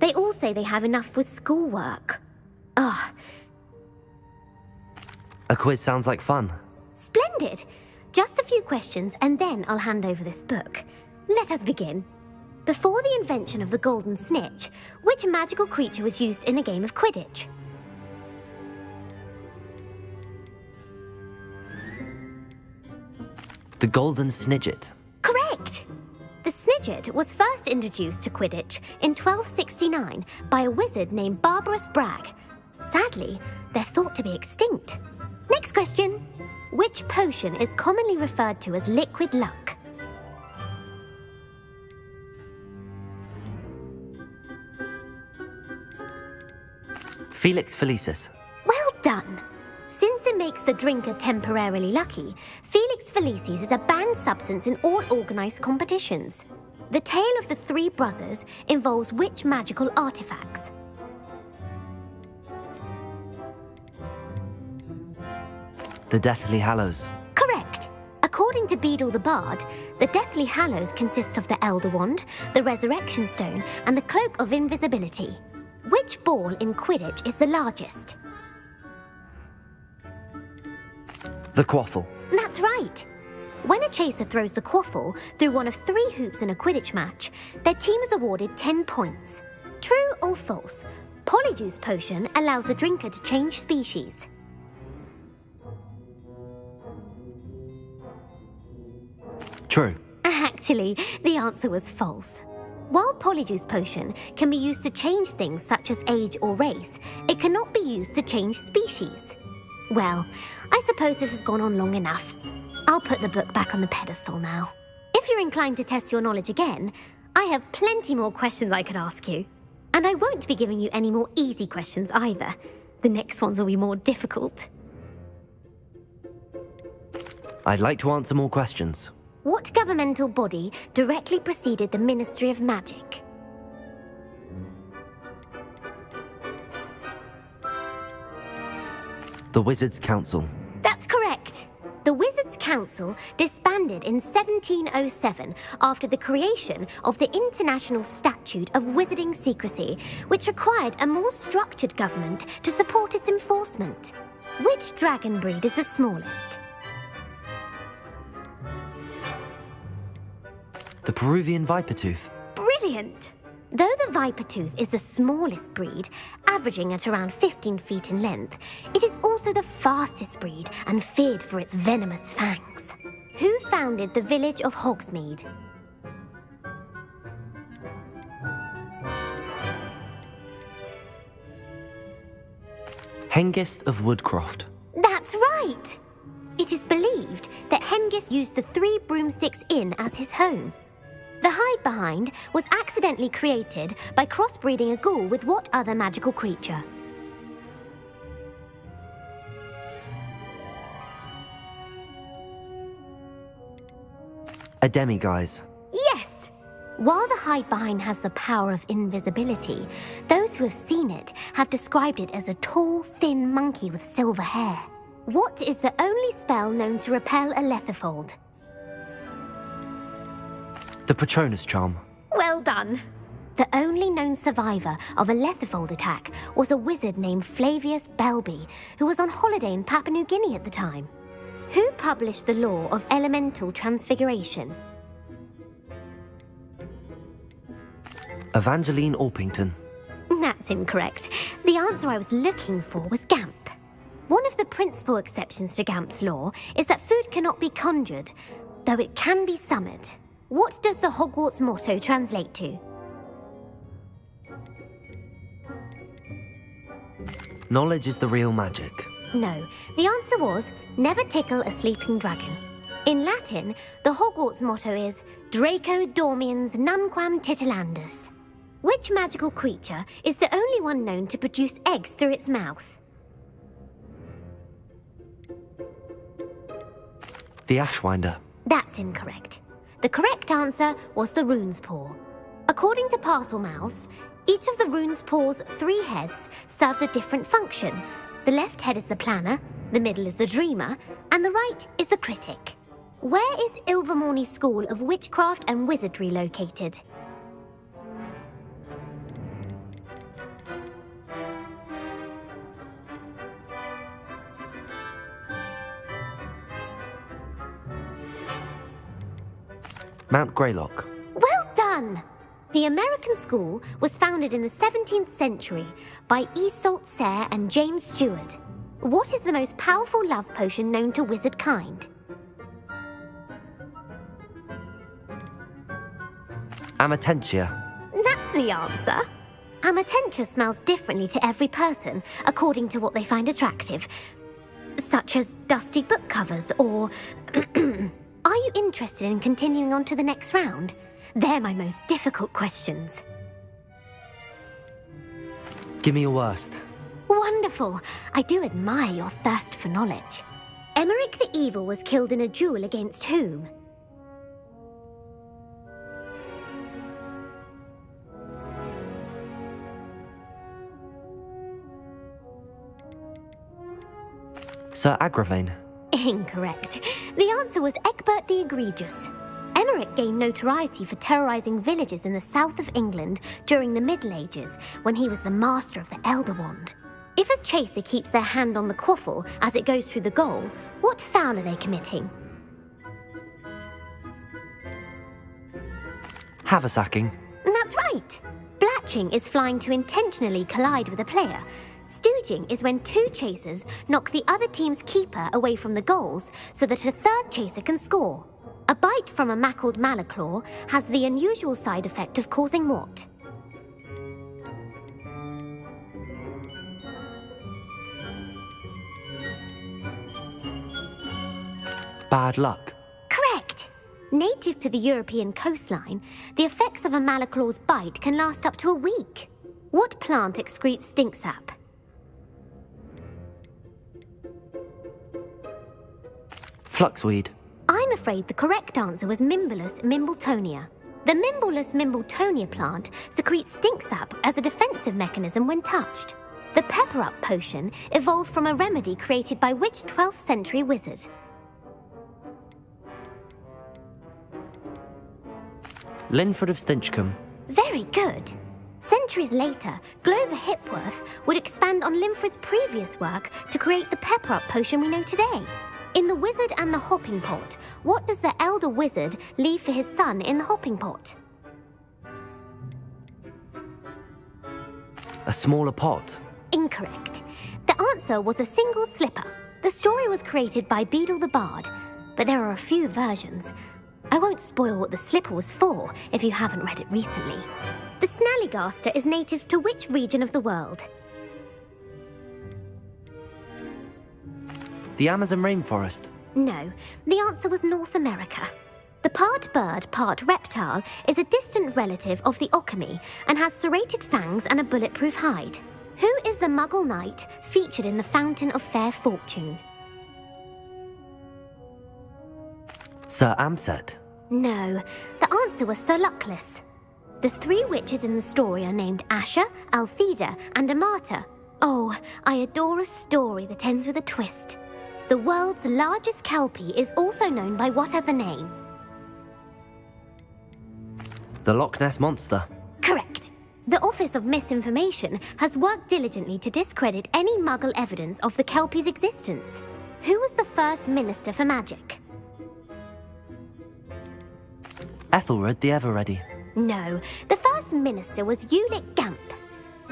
They all say they have enough with schoolwork. Ugh. A quiz sounds like fun. Splendid! Just a few questions, and then I'll hand over this book. Let us begin. Before the invention of the golden snitch, which magical creature was used in a game of Quidditch? The golden snidget. Correct! The snidget was first introduced to Quidditch in 1269 by a wizard named Barbarous Bragg. Sadly, they're thought to be extinct. Next question. Which potion is commonly referred to as liquid luck? Felix Felicis. Well done! Since it makes the drinker temporarily lucky, Felix Felicis is a banned substance in all organised competitions. The tale of the three brothers involves which magical artifacts? The Deathly Hallows. Correct! According to Beadle the Bard, the Deathly Hallows consists of the Elder Wand, the Resurrection Stone, and the Cloak of Invisibility. Which ball in Quidditch is the largest? The Quaffle. That's right! When a chaser throws the quaffle through one of 3 hoops in a Quidditch match, their team is awarded 10 points. True or false? Polyjuice Potion allows the drinker to change species. True. Actually, the answer was false. While Polyjuice Potion can be used to change things such as age or race, it cannot be used to change species. Well, I suppose this has gone on long enough. I'll put the book back on the pedestal now. If you're inclined to test your knowledge again, I have plenty more questions I could ask you. And I won't be giving you any more easy questions either. The next ones will be more difficult. I'd like to answer more questions. What governmental body directly preceded the Ministry of Magic? The Wizards' Council. That's correct. The Wizards' Council disbanded in 1707 after the creation of the International Statute of Wizarding Secrecy, which required a more structured government to support its enforcement. Which dragon breed is the smallest? The Peruvian Vipertooth. Brilliant! Though the Vipertooth is the smallest breed, averaging at around 15 feet in length, it is also the fastest breed and feared for its venomous fangs. Who founded the village of Hogsmeade? Hengist of Woodcroft. That's right! It is believed that Hengist used the 3 Broomsticks Inn as his home. The hide-behind was accidentally created by crossbreeding a ghoul with what other magical creature? A demiguise. Yes! While the hide-behind has the power of invisibility, those who have seen it have described it as a tall, thin monkey with silver hair. What is the only spell known to repel a lethifold? The Patronus Charm. Well done. The only known survivor of a lethifold attack was a wizard named Flavius Belby, who was on holiday in Papua New Guinea at the time. Who published the law of elemental transfiguration? Evangeline Orpington. That's incorrect. The answer I was looking for was Gamp. One of the principal exceptions to Gamp's law is that food cannot be conjured, though it can be summoned. What does the Hogwarts motto translate to? Knowledge is the real magic. No, the answer was never tickle a sleeping dragon. In Latin, the Hogwarts motto is Draco dormiens nunquam titilandus. Which magical creature is the only one known to produce eggs through its mouth? The Ashwinder. That's incorrect. The correct answer was the rune's paw. According to Parselmouths, each of the rune's paw's 3 heads serves a different function. The left head is the planner, the middle is the dreamer, and the right is the critic. Where is Ilvermorny School of Witchcraft and Wizardry located? Mount Greylock. Well done! The American school was founded in the 17th century by Isolde Sayre and James Stewart. What is the most powerful love potion known to wizard kind? Amatentia. That's the answer. Amatentia smells differently to every person according to what they find attractive, such as dusty book covers or... Are you interested in continuing on to the next round? They're my most difficult questions. Give me your worst. Wonderful. I do admire your thirst for knowledge. Emeric the Evil was killed in a duel against whom? Sir Agravain. Incorrect. The answer was Egbert the Egregious. Emeric gained notoriety for terrorizing villages in the south of England during the Middle Ages, when he was the master of the Elder Wand. If a chaser keeps their hand on the quaffle as it goes through the goal, what foul are they committing? Haversacking. That's right. Blatching is flying to intentionally collide with a player. Stooging is when 2 chasers knock the other team's keeper away from the goals so that a 3rd chaser can score. A bite from a mackled malaclaw has the unusual side effect of causing what? Bad luck. Correct! Native to the European coastline, the effects of a malaclaw's bite can last up to a week. What plant excretes stink sap? Fluxweed. I'm afraid the correct answer was Mimbulus mimbletonia. The Mimbulus mimbletonia plant secretes stink sap as a defensive mechanism when touched. The pepper-up potion evolved from a remedy created by which 12th century wizard? Linford of Stinchcombe. Very good. Centuries later, Glover Hipworth would expand on Linford's previous work to create the pepper-up potion we know today. In The Wizard and the Hopping Pot, what does the elder wizard leave for his son in the hopping pot? A smaller pot. Incorrect. The answer was a single slipper. The story was created by Beadle the Bard, but there are a few versions. I won't spoil what the slipper was for if you haven't read it recently. The Snallygaster is native to which region of the world? The Amazon rainforest. No, the answer was North America. The part bird, part reptile is a distant relative of the Occamy and has serrated fangs and a bulletproof hide. Who is the Muggle knight featured in the Fountain of Fair Fortune? Sir Amset. No, the answer was Sir Luckless. The 3 witches in the story are named Asher, Altheda, and Amata. Oh, I adore a story that ends with a twist. The world's largest kelpie is also known by what other name? The Loch Ness Monster. Correct. The Office of Misinformation has worked diligently to discredit any Muggle evidence of the kelpie's existence. Who was the first Minister for Magic? Ethelred the Ever-Ready. No, the first minister was Ulick Gamp.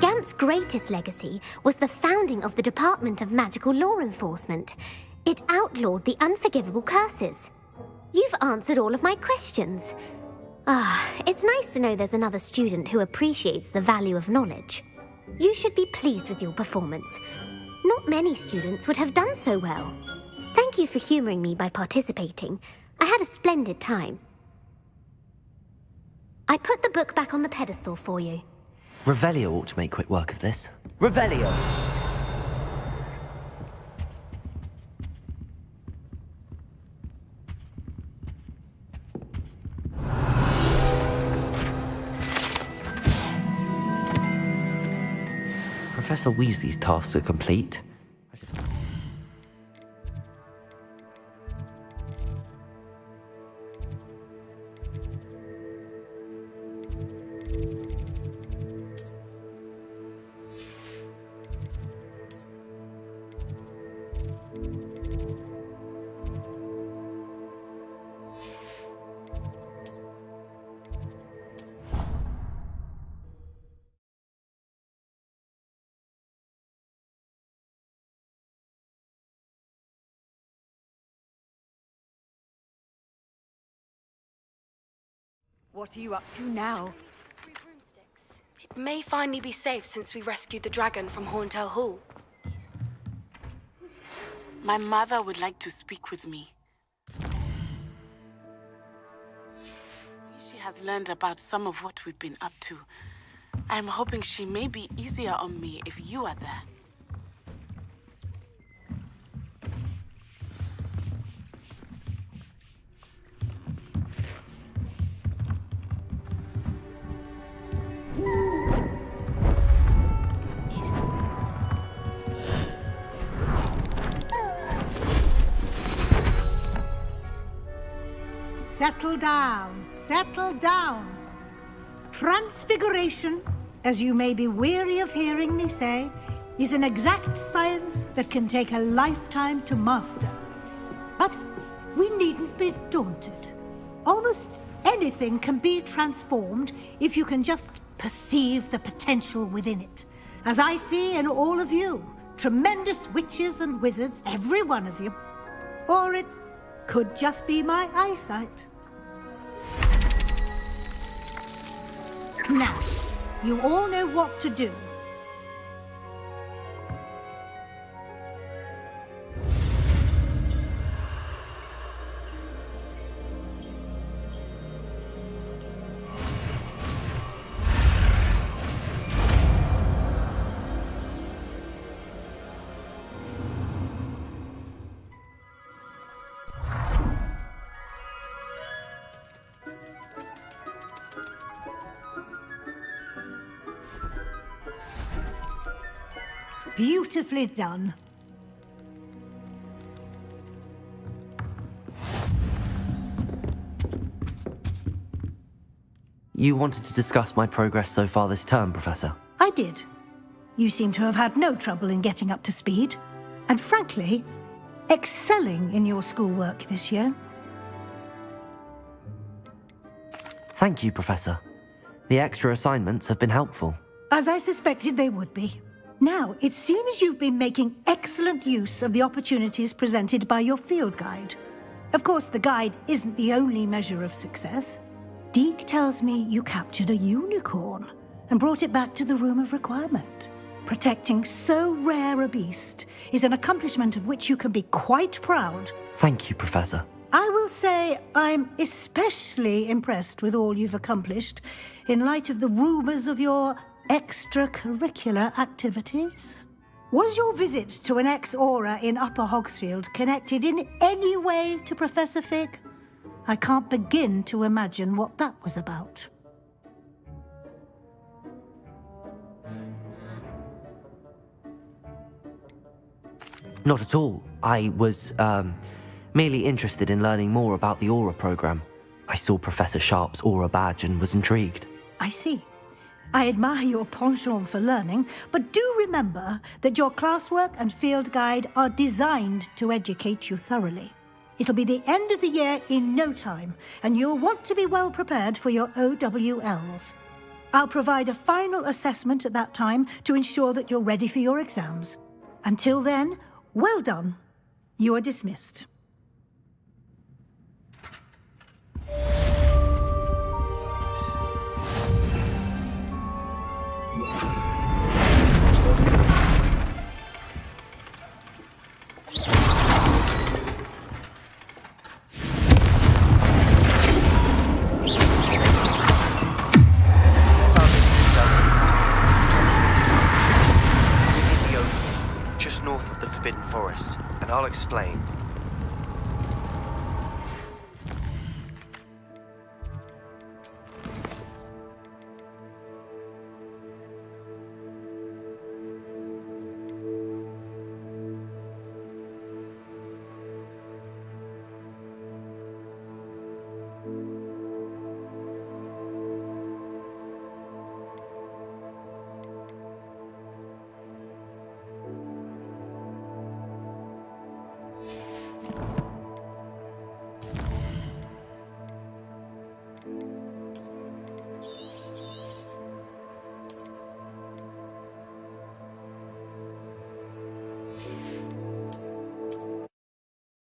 Gamp's greatest legacy was the founding of the Department of Magical Law Enforcement. It outlawed the unforgivable curses. You've answered all of my questions. It's nice to know there's another student who appreciates the value of knowledge. You should be pleased with your performance. Not many students would have done so well. Thank you for humoring me by participating. I had a splendid time. I put the book back on the pedestal for you. Revelio ought to make quick work of this. Revelio! Professor Weasley's tasks are complete. What are you up to now? It may finally be safe since we rescued the dragon from Horntail Hall. My mother would like to speak with me. She has learned about some of what we've been up to. I'm hoping she may be easier on me if you are there. Settle down, settle down. Transfiguration, as you may be weary of hearing me say, is an exact science that can take a lifetime to master. But we needn't be daunted. Almost anything can be transformed if you can just perceive the potential within it. As I see in all of you, tremendous witches and wizards, every one of you. Or it could just be my eyesight. Now, you all know what to do. Beautifully done. You wanted to discuss my progress so far this term, Professor? I did. You seem to have had no trouble in getting up to speed. And frankly, excelling in your schoolwork this year. Thank you, Professor. The extra assignments have been helpful. As I suspected they would be. Now, it seems you've been making excellent use of the opportunities presented by your field guide. Of course, the guide isn't the only measure of success. Deke tells me you captured a unicorn and brought it back to the Room of Requirement. Protecting so rare a beast is an accomplishment of which you can be quite proud. Thank you, Professor. I will say I'm especially impressed with all you've accomplished in light of the rumors of your extracurricular activities. Was your visit to an ex-aura in Upper Hogsfield connected in any way to Professor Fig? I can't begin to imagine what that was about. Not at all. I was, merely interested in learning more about the Aura program. I saw Professor Sharp's Aura badge and was intrigued. I see. I admire your penchant for learning, but do remember that your classwork and field guide are designed to educate you thoroughly. It'll be the end of the year in no time, and you'll want to be well prepared for your OWLs. I'll provide a final assessment at that time to ensure that you're ready for your exams. Until then, well done. You are dismissed. I'll explain.